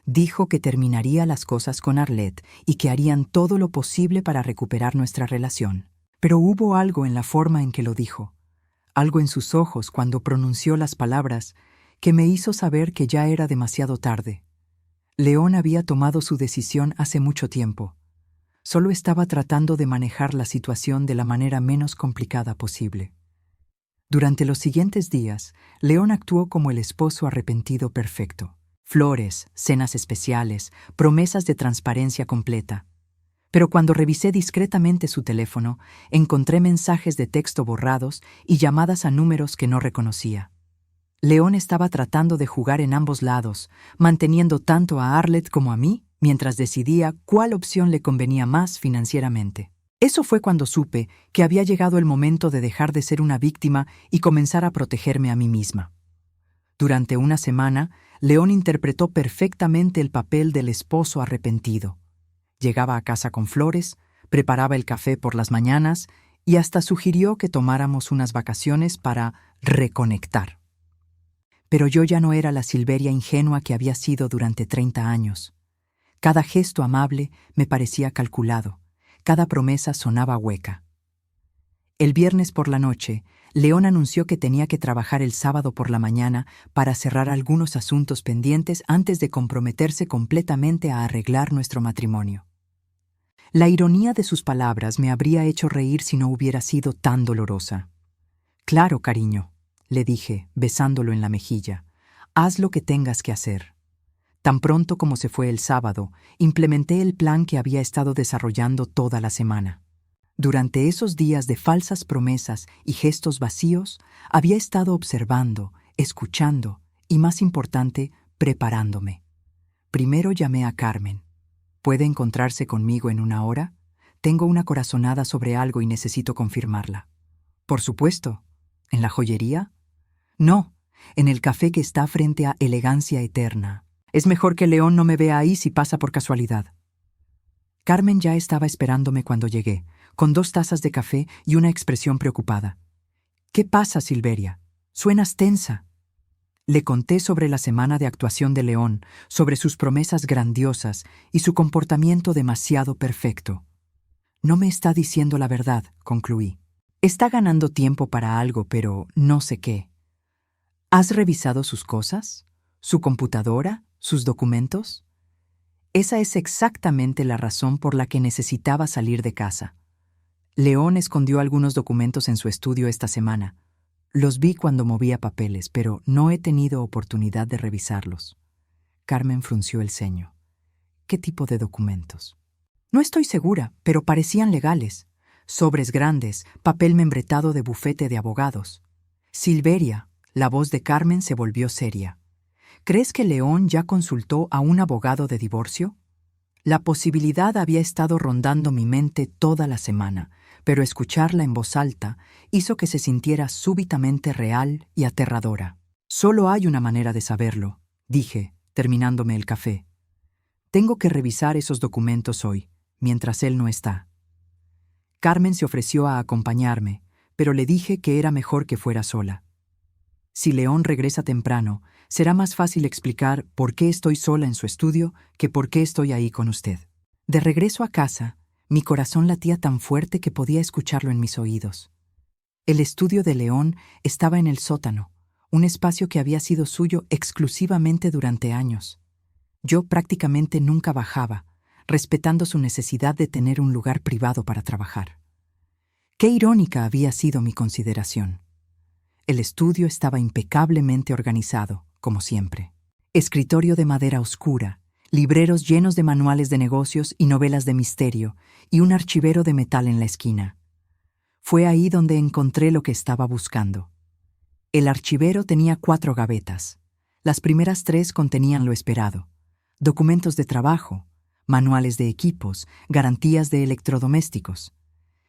A: Dijo que terminaría las cosas con Arlette y que harían todo lo posible para recuperar nuestra relación. Pero hubo algo en la forma en que lo dijo, algo en sus ojos cuando pronunció las palabras, que me hizo saber que ya era demasiado tarde. León había tomado su decisión hace mucho tiempo. Solo estaba tratando de manejar la situación de la manera menos complicada posible. Durante los siguientes días, León actuó como el esposo arrepentido perfecto. Flores, cenas especiales, promesas de transparencia completa. Pero cuando revisé discretamente su teléfono, encontré mensajes de texto borrados y llamadas a números que no reconocía. León estaba tratando de jugar en ambos lados, manteniendo tanto a Arlette como a mí, mientras decidía cuál opción le convenía más financieramente. Eso fue cuando supe que había llegado el momento de dejar de ser una víctima y comenzar a protegerme a mí misma. Durante una semana, León interpretó perfectamente el papel del esposo arrepentido. Llegaba a casa con flores, preparaba el café por las mañanas y hasta sugirió que tomáramos unas vacaciones para reconectar. Pero yo ya no era la Silveria ingenua que había sido durante 30 años. Cada gesto amable me parecía calculado, cada promesa sonaba hueca. El viernes por la noche, León anunció que tenía que trabajar el sábado por la mañana para cerrar algunos asuntos pendientes antes de comprometerse completamente a arreglar nuestro matrimonio. La ironía de sus palabras me habría hecho reír si no hubiera sido tan dolorosa. «Claro, cariño», le dije, besándolo en la mejilla, «haz lo que tengas que hacer». Tan pronto como se fue el sábado, implementé el plan que había estado desarrollando toda la semana. Durante esos días de falsas promesas y gestos vacíos, había estado observando, escuchando y, más importante, preparándome. Primero llamé a Carmen. ¿Puede encontrarse conmigo en una hora? Tengo una corazonada sobre algo y necesito confirmarla. Por supuesto. ¿En la joyería? No, en el café que está frente a Elegancia Eterna. Es mejor que León no me vea ahí si pasa por casualidad. Carmen ya estaba esperándome cuando llegué, con 2 tazas de café y una expresión preocupada. «¿Qué pasa, Silveria? Suenas tensa». Le conté sobre la semana de actuación de León, sobre sus promesas grandiosas y su comportamiento demasiado perfecto. «No me está diciendo la verdad», concluí. «Está ganando tiempo para algo, pero no sé qué». «¿Has revisado sus cosas? ¿Su computadora? ¿Sus documentos?» Esa es exactamente la razón por la que necesitaba salir de casa. León escondió algunos documentos en su estudio esta semana. Los vi cuando movía papeles, pero no he tenido oportunidad de revisarlos. Carmen frunció el ceño. ¿Qué tipo de documentos? No estoy segura, pero parecían legales. Sobres grandes, papel membretado de bufete de abogados. Silveria, la voz de Carmen se volvió seria. ¿Crees que León ya consultó a un abogado de divorcio? La posibilidad había estado rondando mi mente toda la semana, pero escucharla en voz alta hizo que se sintiera súbitamente real y aterradora. «Solo hay una manera de saberlo», dije, terminándome el café. «Tengo que revisar esos documentos hoy, mientras él no está». Carmen se ofreció a acompañarme, pero le dije que era mejor que fuera sola. Si León regresa temprano, será más fácil explicar por qué estoy sola en su estudio que por qué estoy ahí con usted. De regreso a casa, mi corazón latía tan fuerte que podía escucharlo en mis oídos. El estudio de León estaba en el sótano, un espacio que había sido suyo exclusivamente durante años. Yo prácticamente nunca bajaba, respetando su necesidad de tener un lugar privado para trabajar. Qué irónica había sido mi consideración. El estudio estaba impecablemente organizado, como siempre. Escritorio de madera oscura, libreros llenos de manuales de negocios y novelas de misterio, y un archivero de metal en la esquina. Fue ahí donde encontré lo que estaba buscando. El archivero tenía 4 gavetas. Las primeras 3 contenían lo esperado: documentos de trabajo, manuales de equipos, garantías de electrodomésticos.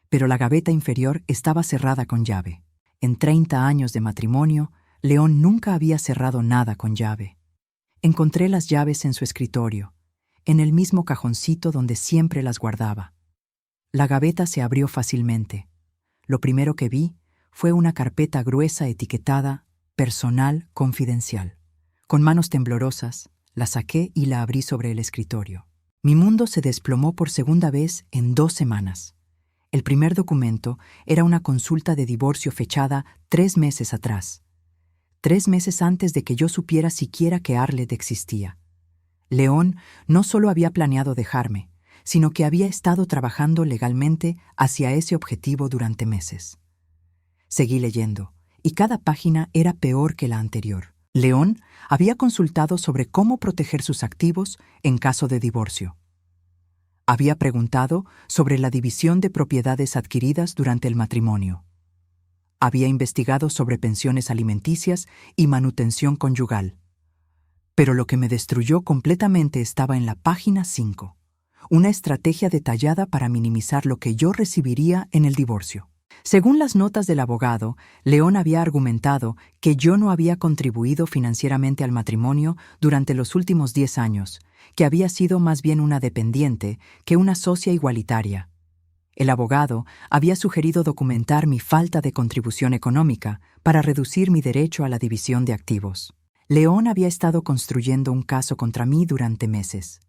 A: Pero la gaveta inferior estaba cerrada con llave. En 30 años de matrimonio, León nunca había cerrado nada con llave. Encontré las llaves en su escritorio, en el mismo cajoncito donde siempre las guardaba. La gaveta se abrió fácilmente. Lo primero que vi fue una carpeta gruesa etiquetada «Personal Confidencial». Con manos temblorosas, la saqué y la abrí sobre el escritorio. Mi mundo se desplomó por segunda vez en 2 semanas. El primer documento era una consulta de divorcio fechada 3 meses atrás. 3 meses antes de que yo supiera siquiera que Arlette existía. León no solo había planeado dejarme, sino que había estado trabajando legalmente hacia ese objetivo durante meses. Seguí leyendo, y cada página era peor que la anterior. León había consultado sobre cómo proteger sus activos en caso de divorcio. Había preguntado sobre la división de propiedades adquiridas durante el matrimonio. Había investigado sobre pensiones alimenticias y manutención conyugal. Pero lo que me destruyó completamente estaba en la página 5, una estrategia detallada para minimizar lo que yo recibiría en el divorcio. Según las notas del abogado, León había argumentado que yo no había contribuido financieramente al matrimonio durante los últimos 10 años, que había sido más bien una dependiente que una socia igualitaria. El abogado había sugerido documentar mi falta de contribución económica para reducir mi derecho a la división de activos. León había estado construyendo un caso contra mí durante meses.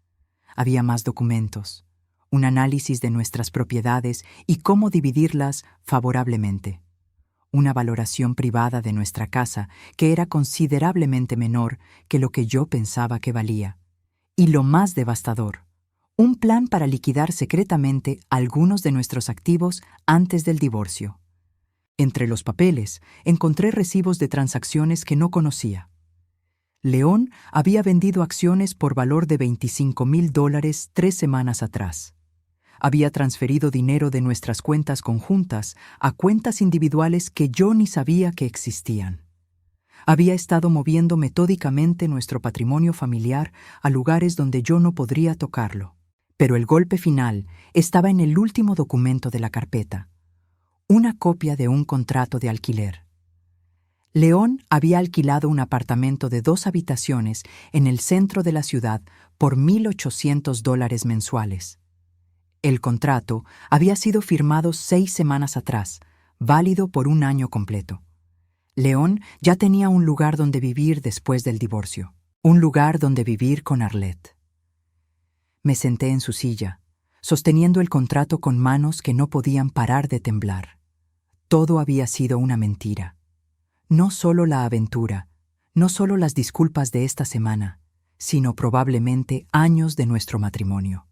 A: Había más documentos, un análisis de nuestras propiedades y cómo dividirlas favorablemente, una valoración privada de nuestra casa que era considerablemente menor que lo que yo pensaba que valía, y lo más devastador, un plan para liquidar secretamente algunos de nuestros activos antes del divorcio. Entre los papeles encontré recibos de transacciones que no conocía. León había vendido acciones por valor de $25,000 3 semanas atrás. Había transferido dinero de nuestras cuentas conjuntas a cuentas individuales que yo ni sabía que existían. Había estado moviendo metódicamente nuestro patrimonio familiar a lugares donde yo no podría tocarlo. Pero el golpe final estaba en el último documento de la carpeta, una copia de un contrato de alquiler. León había alquilado un apartamento de 2 habitaciones en el centro de la ciudad por $1,800 mensuales. El contrato había sido firmado 6 semanas atrás, válido por 1 año completo. León ya tenía un lugar donde vivir después del divorcio, un lugar donde vivir con Arlette. Me senté en su silla, sosteniendo el contrato con manos que no podían parar de temblar. Todo había sido una mentira. No solo la aventura, no solo las disculpas de esta semana, sino probablemente años de nuestro matrimonio.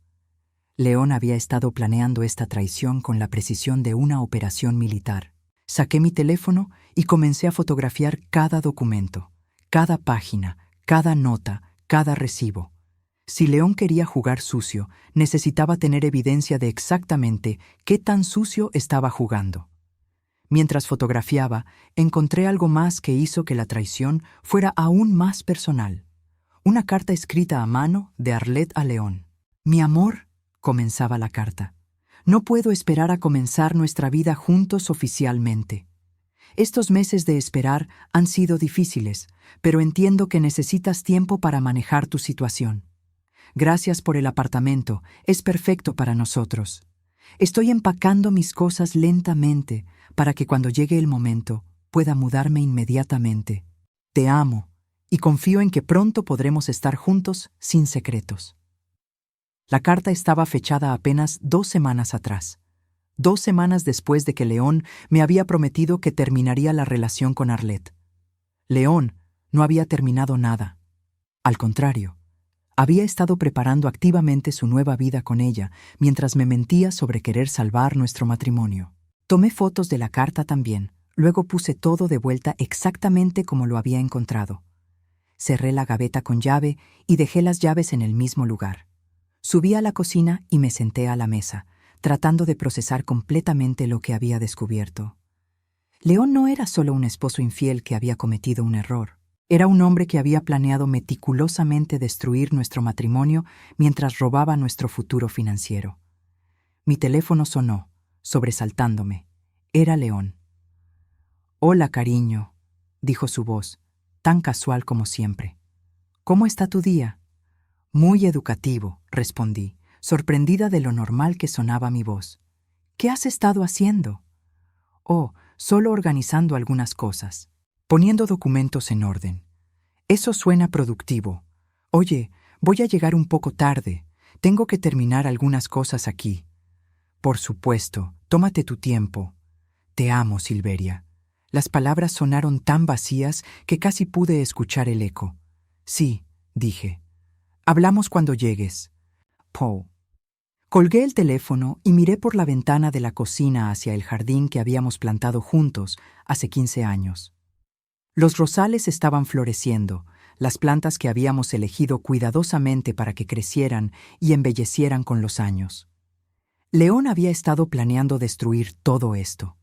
A: León había estado planeando esta traición con la precisión de una operación militar. Saqué mi teléfono y comencé a fotografiar cada documento, cada página, cada nota, cada recibo. Si León quería jugar sucio, necesitaba tener evidencia de exactamente qué tan sucio estaba jugando. Mientras fotografiaba, encontré algo más que hizo que la traición fuera aún más personal. Una carta escrita a mano de Arlette a León. «Mi amor», comenzaba la carta, «no puedo esperar a comenzar nuestra vida juntos oficialmente. Estos meses de esperar han sido difíciles, pero entiendo que necesitas tiempo para manejar tu situación. Gracias por el apartamento, es perfecto para nosotros. Estoy empacando mis cosas lentamente para que cuando llegue el momento pueda mudarme inmediatamente. Te amo y confío en que pronto podremos estar juntos sin secretos». La carta estaba fechada apenas 2 semanas atrás, 2 semanas después de que León me había prometido que terminaría la relación con Arlette. León no había terminado nada. Al contrario, había estado preparando activamente su nueva vida con ella mientras me mentía sobre querer salvar nuestro matrimonio. Tomé fotos de la carta también, luego puse todo de vuelta exactamente como lo había encontrado. Cerré la gaveta con llave y dejé las llaves en el mismo lugar. Subí a la cocina y me senté a la mesa, tratando de procesar completamente lo que había descubierto. León no era solo un esposo infiel que había cometido un error. Era un hombre que había planeado meticulosamente destruir nuestro matrimonio mientras robaba nuestro futuro financiero. Mi teléfono sonó, sobresaltándome. Era León. «Hola, cariño», dijo su voz, tan casual como siempre. «¿Cómo está tu día?» «Muy educativo», respondí, sorprendida de lo normal que sonaba mi voz. «¿Qué has estado haciendo?» «Oh, solo organizando algunas cosas, poniendo documentos en orden». «Eso suena productivo. Oye, voy a llegar un poco tarde. Tengo que terminar algunas cosas aquí». «Por supuesto, tómate tu tiempo». «Te amo, Silveria». Las palabras sonaron tan vacías que casi pude escuchar el eco. «Sí», dije. «Hablamos cuando llegues». Paul. Colgué el teléfono y miré por la ventana de la cocina hacia el jardín que habíamos plantado juntos hace 15 años. Los rosales estaban floreciendo, las plantas que habíamos elegido cuidadosamente para que crecieran y embellecieran con los años. León había estado planeando destruir todo esto.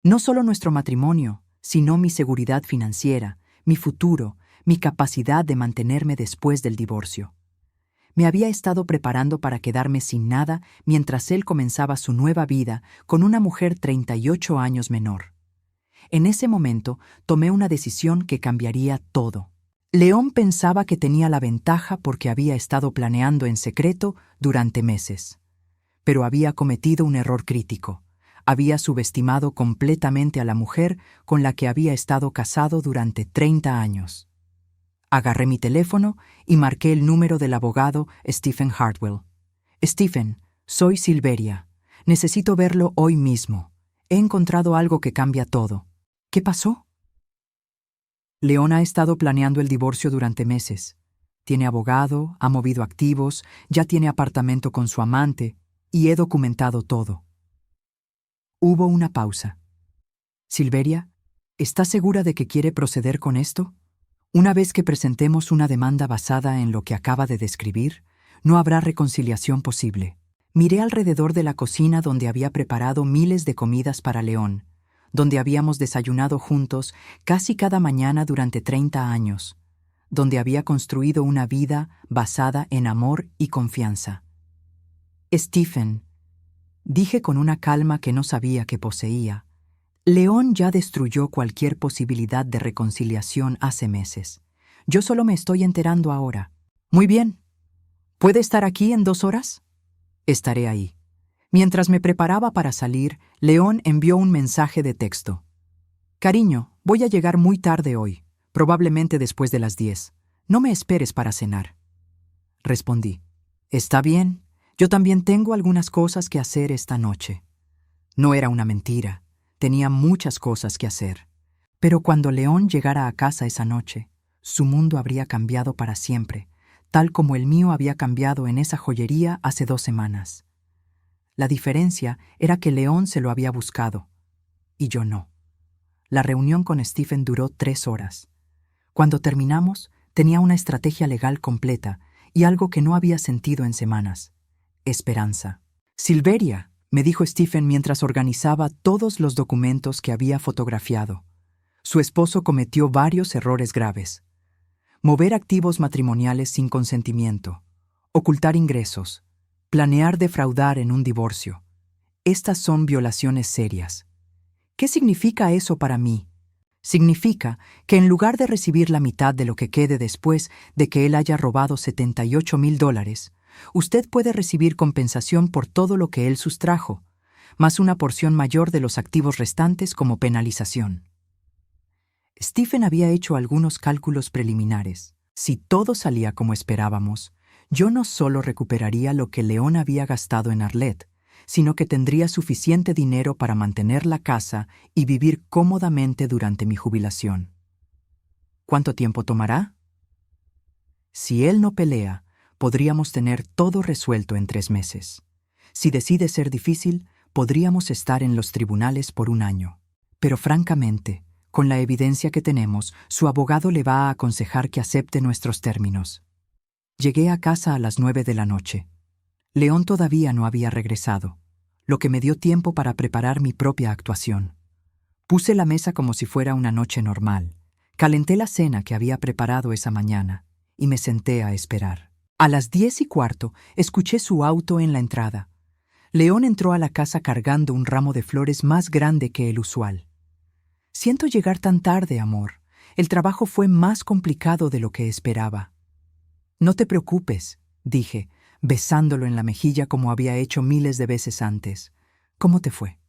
A: No solo nuestro matrimonio, sino mi seguridad financiera, mi futuro, mi capacidad de mantenerme después del divorcio. Me había estado preparando para quedarme sin nada mientras él comenzaba su nueva vida con una mujer 38 años menor. En ese momento tomé una decisión que cambiaría todo. León pensaba que tenía la ventaja porque había estado planeando en secreto durante meses. Pero había cometido un error crítico. Había subestimado completamente a la mujer con la que había estado casado durante 30 años. Agarré mi teléfono y marqué el número del abogado Stephen Hartwell. Stephen, soy Silveria. Necesito verlo hoy mismo. He encontrado algo que cambia todo. ¿Qué pasó? León ha estado planeando el divorcio durante meses. Tiene abogado, ha movido activos, ya tiene apartamento con su amante, y he documentado todo. Hubo una pausa. Silveria, ¿estás segura de que quiere proceder con esto? Una vez que presentemos una demanda basada en lo que acaba de describir, no habrá reconciliación posible. Miré alrededor de la cocina donde había preparado miles de comidas para León, donde habíamos desayunado juntos casi cada mañana durante 30 años, donde había construido una vida basada en amor y confianza. Stephen, dije con una calma que no sabía que poseía, León ya destruyó cualquier posibilidad de reconciliación hace meses. Yo solo me estoy enterando ahora. Muy bien. ¿Puede estar aquí en 2 horas? Estaré ahí. Mientras me preparaba para salir, León envió un mensaje de texto. Cariño, voy a llegar muy tarde hoy, probablemente después de las 10. No me esperes para cenar. Respondí. Está bien. Yo también tengo algunas cosas que hacer esta noche. No era una mentira. Tenía muchas cosas que hacer. Pero cuando León llegara a casa esa noche, su mundo habría cambiado para siempre, tal como el mío había cambiado en esa joyería hace 2 semanas. La diferencia era que León se lo había buscado, y yo no. La reunión con Stephen duró 3 horas. Cuando terminamos, tenía una estrategia legal completa y algo que no había sentido en semanas: esperanza. Silveria, me dijo Stephen mientras organizaba todos los documentos que había fotografiado. Su esposo cometió varios errores graves. Mover activos matrimoniales sin consentimiento, ocultar ingresos, planear defraudar en un divorcio. Estas son violaciones serias. ¿Qué significa eso para mí? Significa que en lugar de recibir la mitad de lo que quede después de que él haya robado $78,000, usted puede recibir compensación por todo lo que él sustrajo, más una porción mayor de los activos restantes como penalización. Stephen había hecho algunos cálculos preliminares. Si todo salía como esperábamos, yo no solo recuperaría lo que León había gastado en Arlette, sino que tendría suficiente dinero para mantener la casa y vivir cómodamente durante mi jubilación. ¿Cuánto tiempo tomará? Si él no pelea, podríamos tener todo resuelto en 3 meses. Si decide ser difícil, podríamos estar en los tribunales por 1 año. Pero francamente, con la evidencia que tenemos, su abogado le va a aconsejar que acepte nuestros términos. Llegué a casa a las 9 de la noche. León todavía no había regresado, lo que me dio tiempo para preparar mi propia actuación. Puse la mesa como si fuera una noche normal, calenté la cena que había preparado esa mañana y me senté a esperar. A las 10:15 escuché su auto en la entrada. León entró a la casa cargando un ramo de flores más grande que el usual. Siento llegar tan tarde, amor. El trabajo fue más complicado de lo que esperaba. No te preocupes, dije, besándolo en la mejilla como había hecho miles de veces antes. ¿Cómo te fue?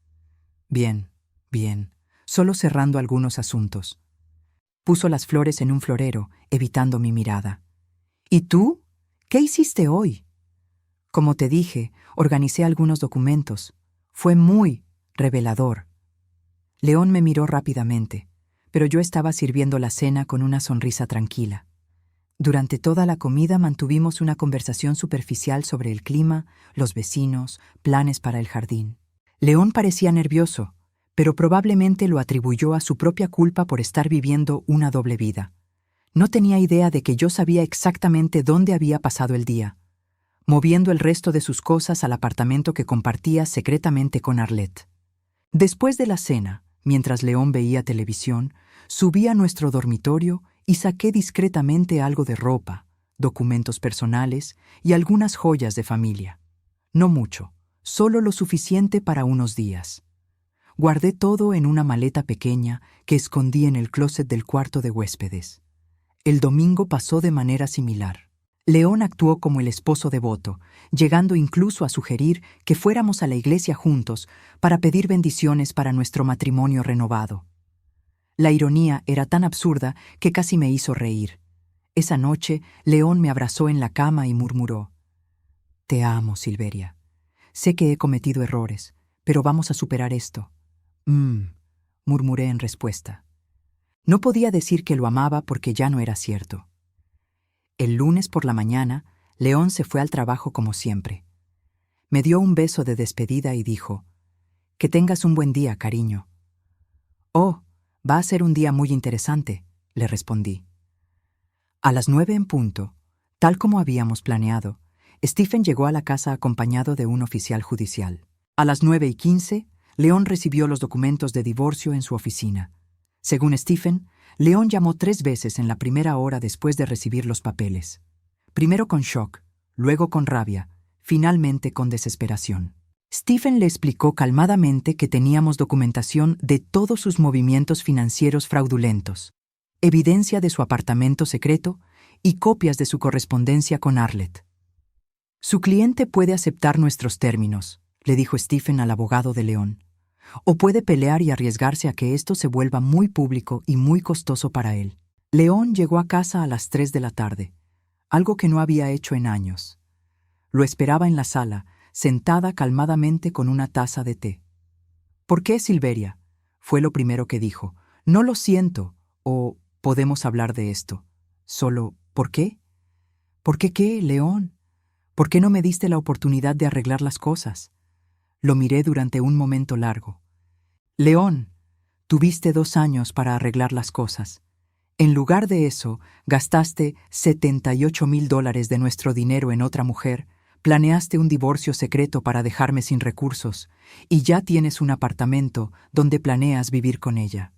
A: Bien, bien, solo cerrando algunos asuntos. Puso las flores en un florero, evitando mi mirada. ¿Y tú? ¿Qué hiciste hoy? Como te dije, organicé algunos documentos. Fue muy revelador. León me miró rápidamente, pero yo estaba sirviendo la cena con una sonrisa tranquila. Durante toda la comida mantuvimos una conversación superficial sobre el clima, los vecinos, planes para el jardín. León parecía nervioso, pero probablemente lo atribuyó a su propia culpa por estar viviendo una doble vida. No tenía idea de que yo sabía exactamente dónde había pasado el día, moviendo el resto de sus cosas al apartamento que compartía secretamente con Arlette. Después de la cena, mientras León veía televisión, subí a nuestro dormitorio y saqué discretamente algo de ropa, documentos personales y algunas joyas de familia. No mucho, solo lo suficiente para unos días. Guardé todo en una maleta pequeña que escondí en el closet del cuarto de huéspedes. El domingo pasó de manera similar. León actuó como el esposo devoto, llegando incluso a sugerir que fuéramos a la iglesia juntos para pedir bendiciones para nuestro matrimonio renovado. La ironía era tan absurda que casi me hizo reír. Esa noche, León me abrazó en la cama y murmuró: «Te amo, Silveria. Sé que he cometido errores, pero vamos a superar esto». Murmuré en respuesta. No podía decir que lo amaba porque ya no era cierto. El lunes por la mañana, León se fue al trabajo como siempre. Me dio un beso de despedida y dijo: «Que tengas un buen día, cariño». «Oh, va a ser un día muy interesante», le respondí. A las 9 en punto, tal como habíamos planeado, Stephen llegó a la casa acompañado de un oficial judicial. A las 9:15, León recibió los documentos de divorcio en su oficina. Según Stephen, León llamó 3 veces en la primera hora después de recibir los papeles. Primero con shock, luego con rabia, finalmente con desesperación. Stephen le explicó calmadamente que teníamos documentación de todos sus movimientos financieros fraudulentos, evidencia de su apartamento secreto y copias de su correspondencia con Arlette. «Su cliente puede aceptar nuestros términos», le dijo Stephen al abogado de León, «o puede pelear y arriesgarse a que esto se vuelva muy público y muy costoso para él». León llegó a casa a las 3 de la tarde, algo que no había hecho en años. Lo esperaba en la sala, sentada calmadamente con una taza de té. «¿Por qué, Silveria?», fue lo primero que dijo. «No lo siento», o «podemos hablar de esto». Solo, ¿por qué? ¿Por qué qué, León? ¿Por qué no me diste la oportunidad de arreglar las cosas? Lo miré durante un momento largo. «León, tuviste 2 años para arreglar las cosas. En lugar de eso, gastaste $78,000 de nuestro dinero en otra mujer, planeaste un divorcio secreto para dejarme sin recursos, y ya tienes un apartamento donde planeas vivir con ella».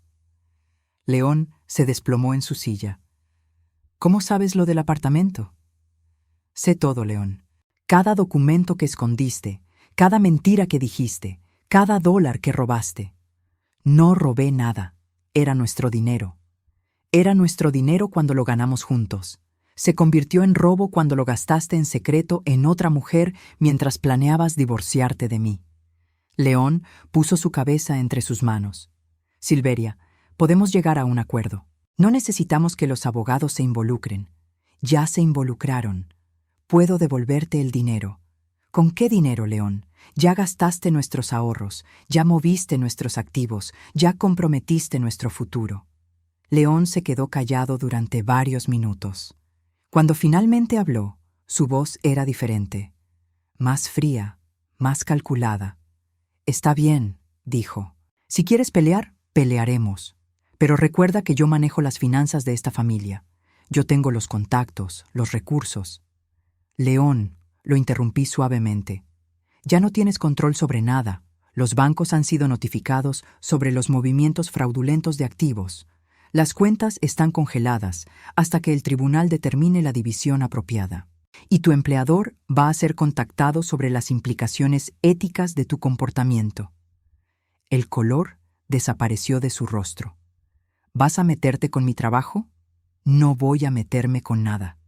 A: León se desplomó en su silla. «¿Cómo sabes lo del apartamento?» «Sé todo, León. Cada documento que escondiste, cada mentira que dijiste, cada dólar que robaste. No robé nada. Era nuestro dinero. Era nuestro dinero cuando lo ganamos juntos. Se convirtió en robo cuando lo gastaste en secreto en otra mujer mientras planeabas divorciarte de mí». León puso su cabeza entre sus manos. «Silveria, podemos llegar a un acuerdo. No necesitamos que los abogados se involucren. Ya se involucraron. Puedo devolverte el dinero». «¿Con qué dinero, León? Ya gastaste nuestros ahorros, ya moviste nuestros activos, ya comprometiste nuestro futuro». León se quedó callado durante varios minutos. Cuando finalmente habló, su voz era diferente, más fría, más calculada. «Está bien», dijo. «Si quieres pelear, pelearemos. Pero recuerda que yo manejo las finanzas de esta familia. Yo tengo los contactos, los recursos». «León», lo interrumpí suavemente, «ya no tienes control sobre nada. Los bancos han sido notificados sobre los movimientos fraudulentos de activos. Las cuentas están congeladas hasta que el tribunal determine la división apropiada. Y tu empleador va a ser contactado sobre las implicaciones éticas de tu comportamiento». El color desapareció de su rostro. «¿Vas a meterte con mi trabajo?» «No voy a meterme con nada.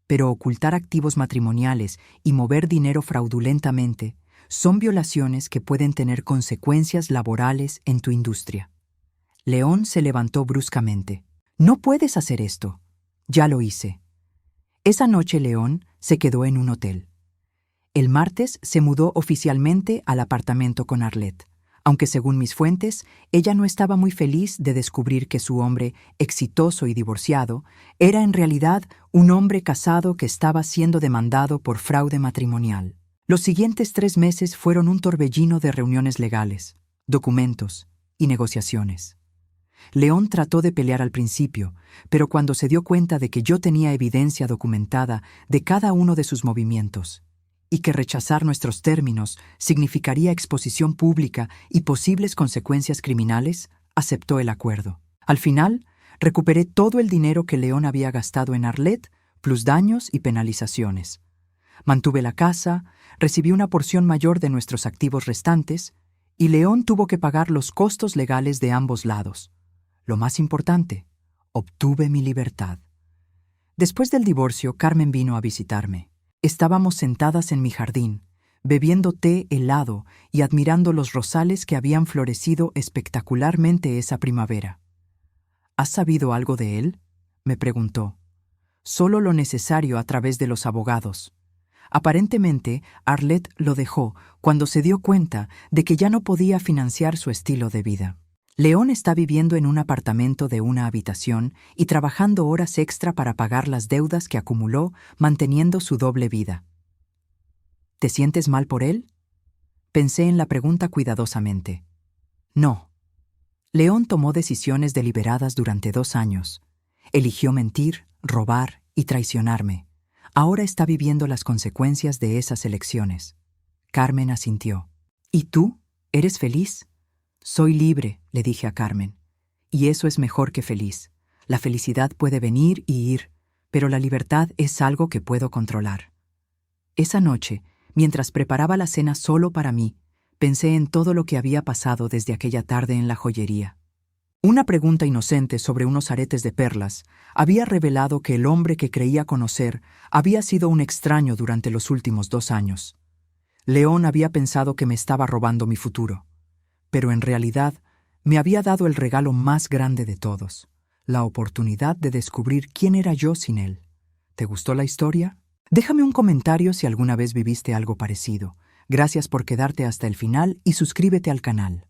A: Pero ocultar activos matrimoniales y mover dinero fraudulentamente son violaciones que pueden tener consecuencias laborales en tu industria». León se levantó bruscamente. «No puedes hacer esto». «Ya lo hice». Esa noche León se quedó en un hotel. El martes se mudó oficialmente al apartamento con Arlette, aunque según mis fuentes, ella no estaba muy feliz de descubrir que su hombre, exitoso y divorciado, era en realidad un hombre casado que estaba siendo demandado por fraude matrimonial. Los siguientes 3 meses fueron un torbellino de reuniones legales, documentos y negociaciones. León trató de pelear al principio, pero cuando se dio cuenta de que yo tenía evidencia documentada de cada uno de sus movimientos, y que rechazar nuestros términos significaría exposición pública y posibles consecuencias criminales, aceptó el acuerdo. Al final, recuperé todo el dinero que León había gastado en Arlet, plus daños y penalizaciones. Mantuve la casa, recibí una porción mayor de nuestros activos restantes, y León tuvo que pagar los costos legales de ambos lados. Lo más importante, obtuve mi libertad. Después del divorcio, Carmen vino a visitarme. Estábamos sentadas en mi jardín, bebiendo té helado y admirando los rosales que habían florecido espectacularmente esa primavera. ¿Has sabido algo de él?, me preguntó. Solo lo necesario a través de los abogados. Aparentemente, Arlet lo dejó cuando se dio cuenta de que ya no podía financiar su estilo de vida. León está viviendo en un apartamento de una habitación y trabajando horas extra para pagar las deudas que acumuló manteniendo su doble vida. ¿Te sientes mal por él? Pensé en la pregunta cuidadosamente. No. León tomó decisiones deliberadas durante 2 años. Eligió mentir, robar y traicionarme. Ahora está viviendo las consecuencias de esas elecciones. Carmen asintió. ¿Y tú? ¿Eres feliz? Soy libre, le dije a Carmen. Y eso es mejor que feliz. La felicidad puede venir y ir, pero la libertad es algo que puedo controlar. Esa noche, mientras preparaba la cena solo para mí, pensé en todo lo que había pasado desde aquella tarde en la joyería. Una pregunta inocente sobre unos aretes de perlas había revelado que el hombre que creía conocer había sido un extraño durante los últimos 2 años. León había pensado que me estaba robando mi futuro, pero en realidad me había dado el regalo más grande de todos, la oportunidad de descubrir quién era yo sin él. ¿Te gustó la historia? Déjame un comentario si alguna vez viviste algo parecido. Gracias por quedarte hasta el final y suscríbete al canal.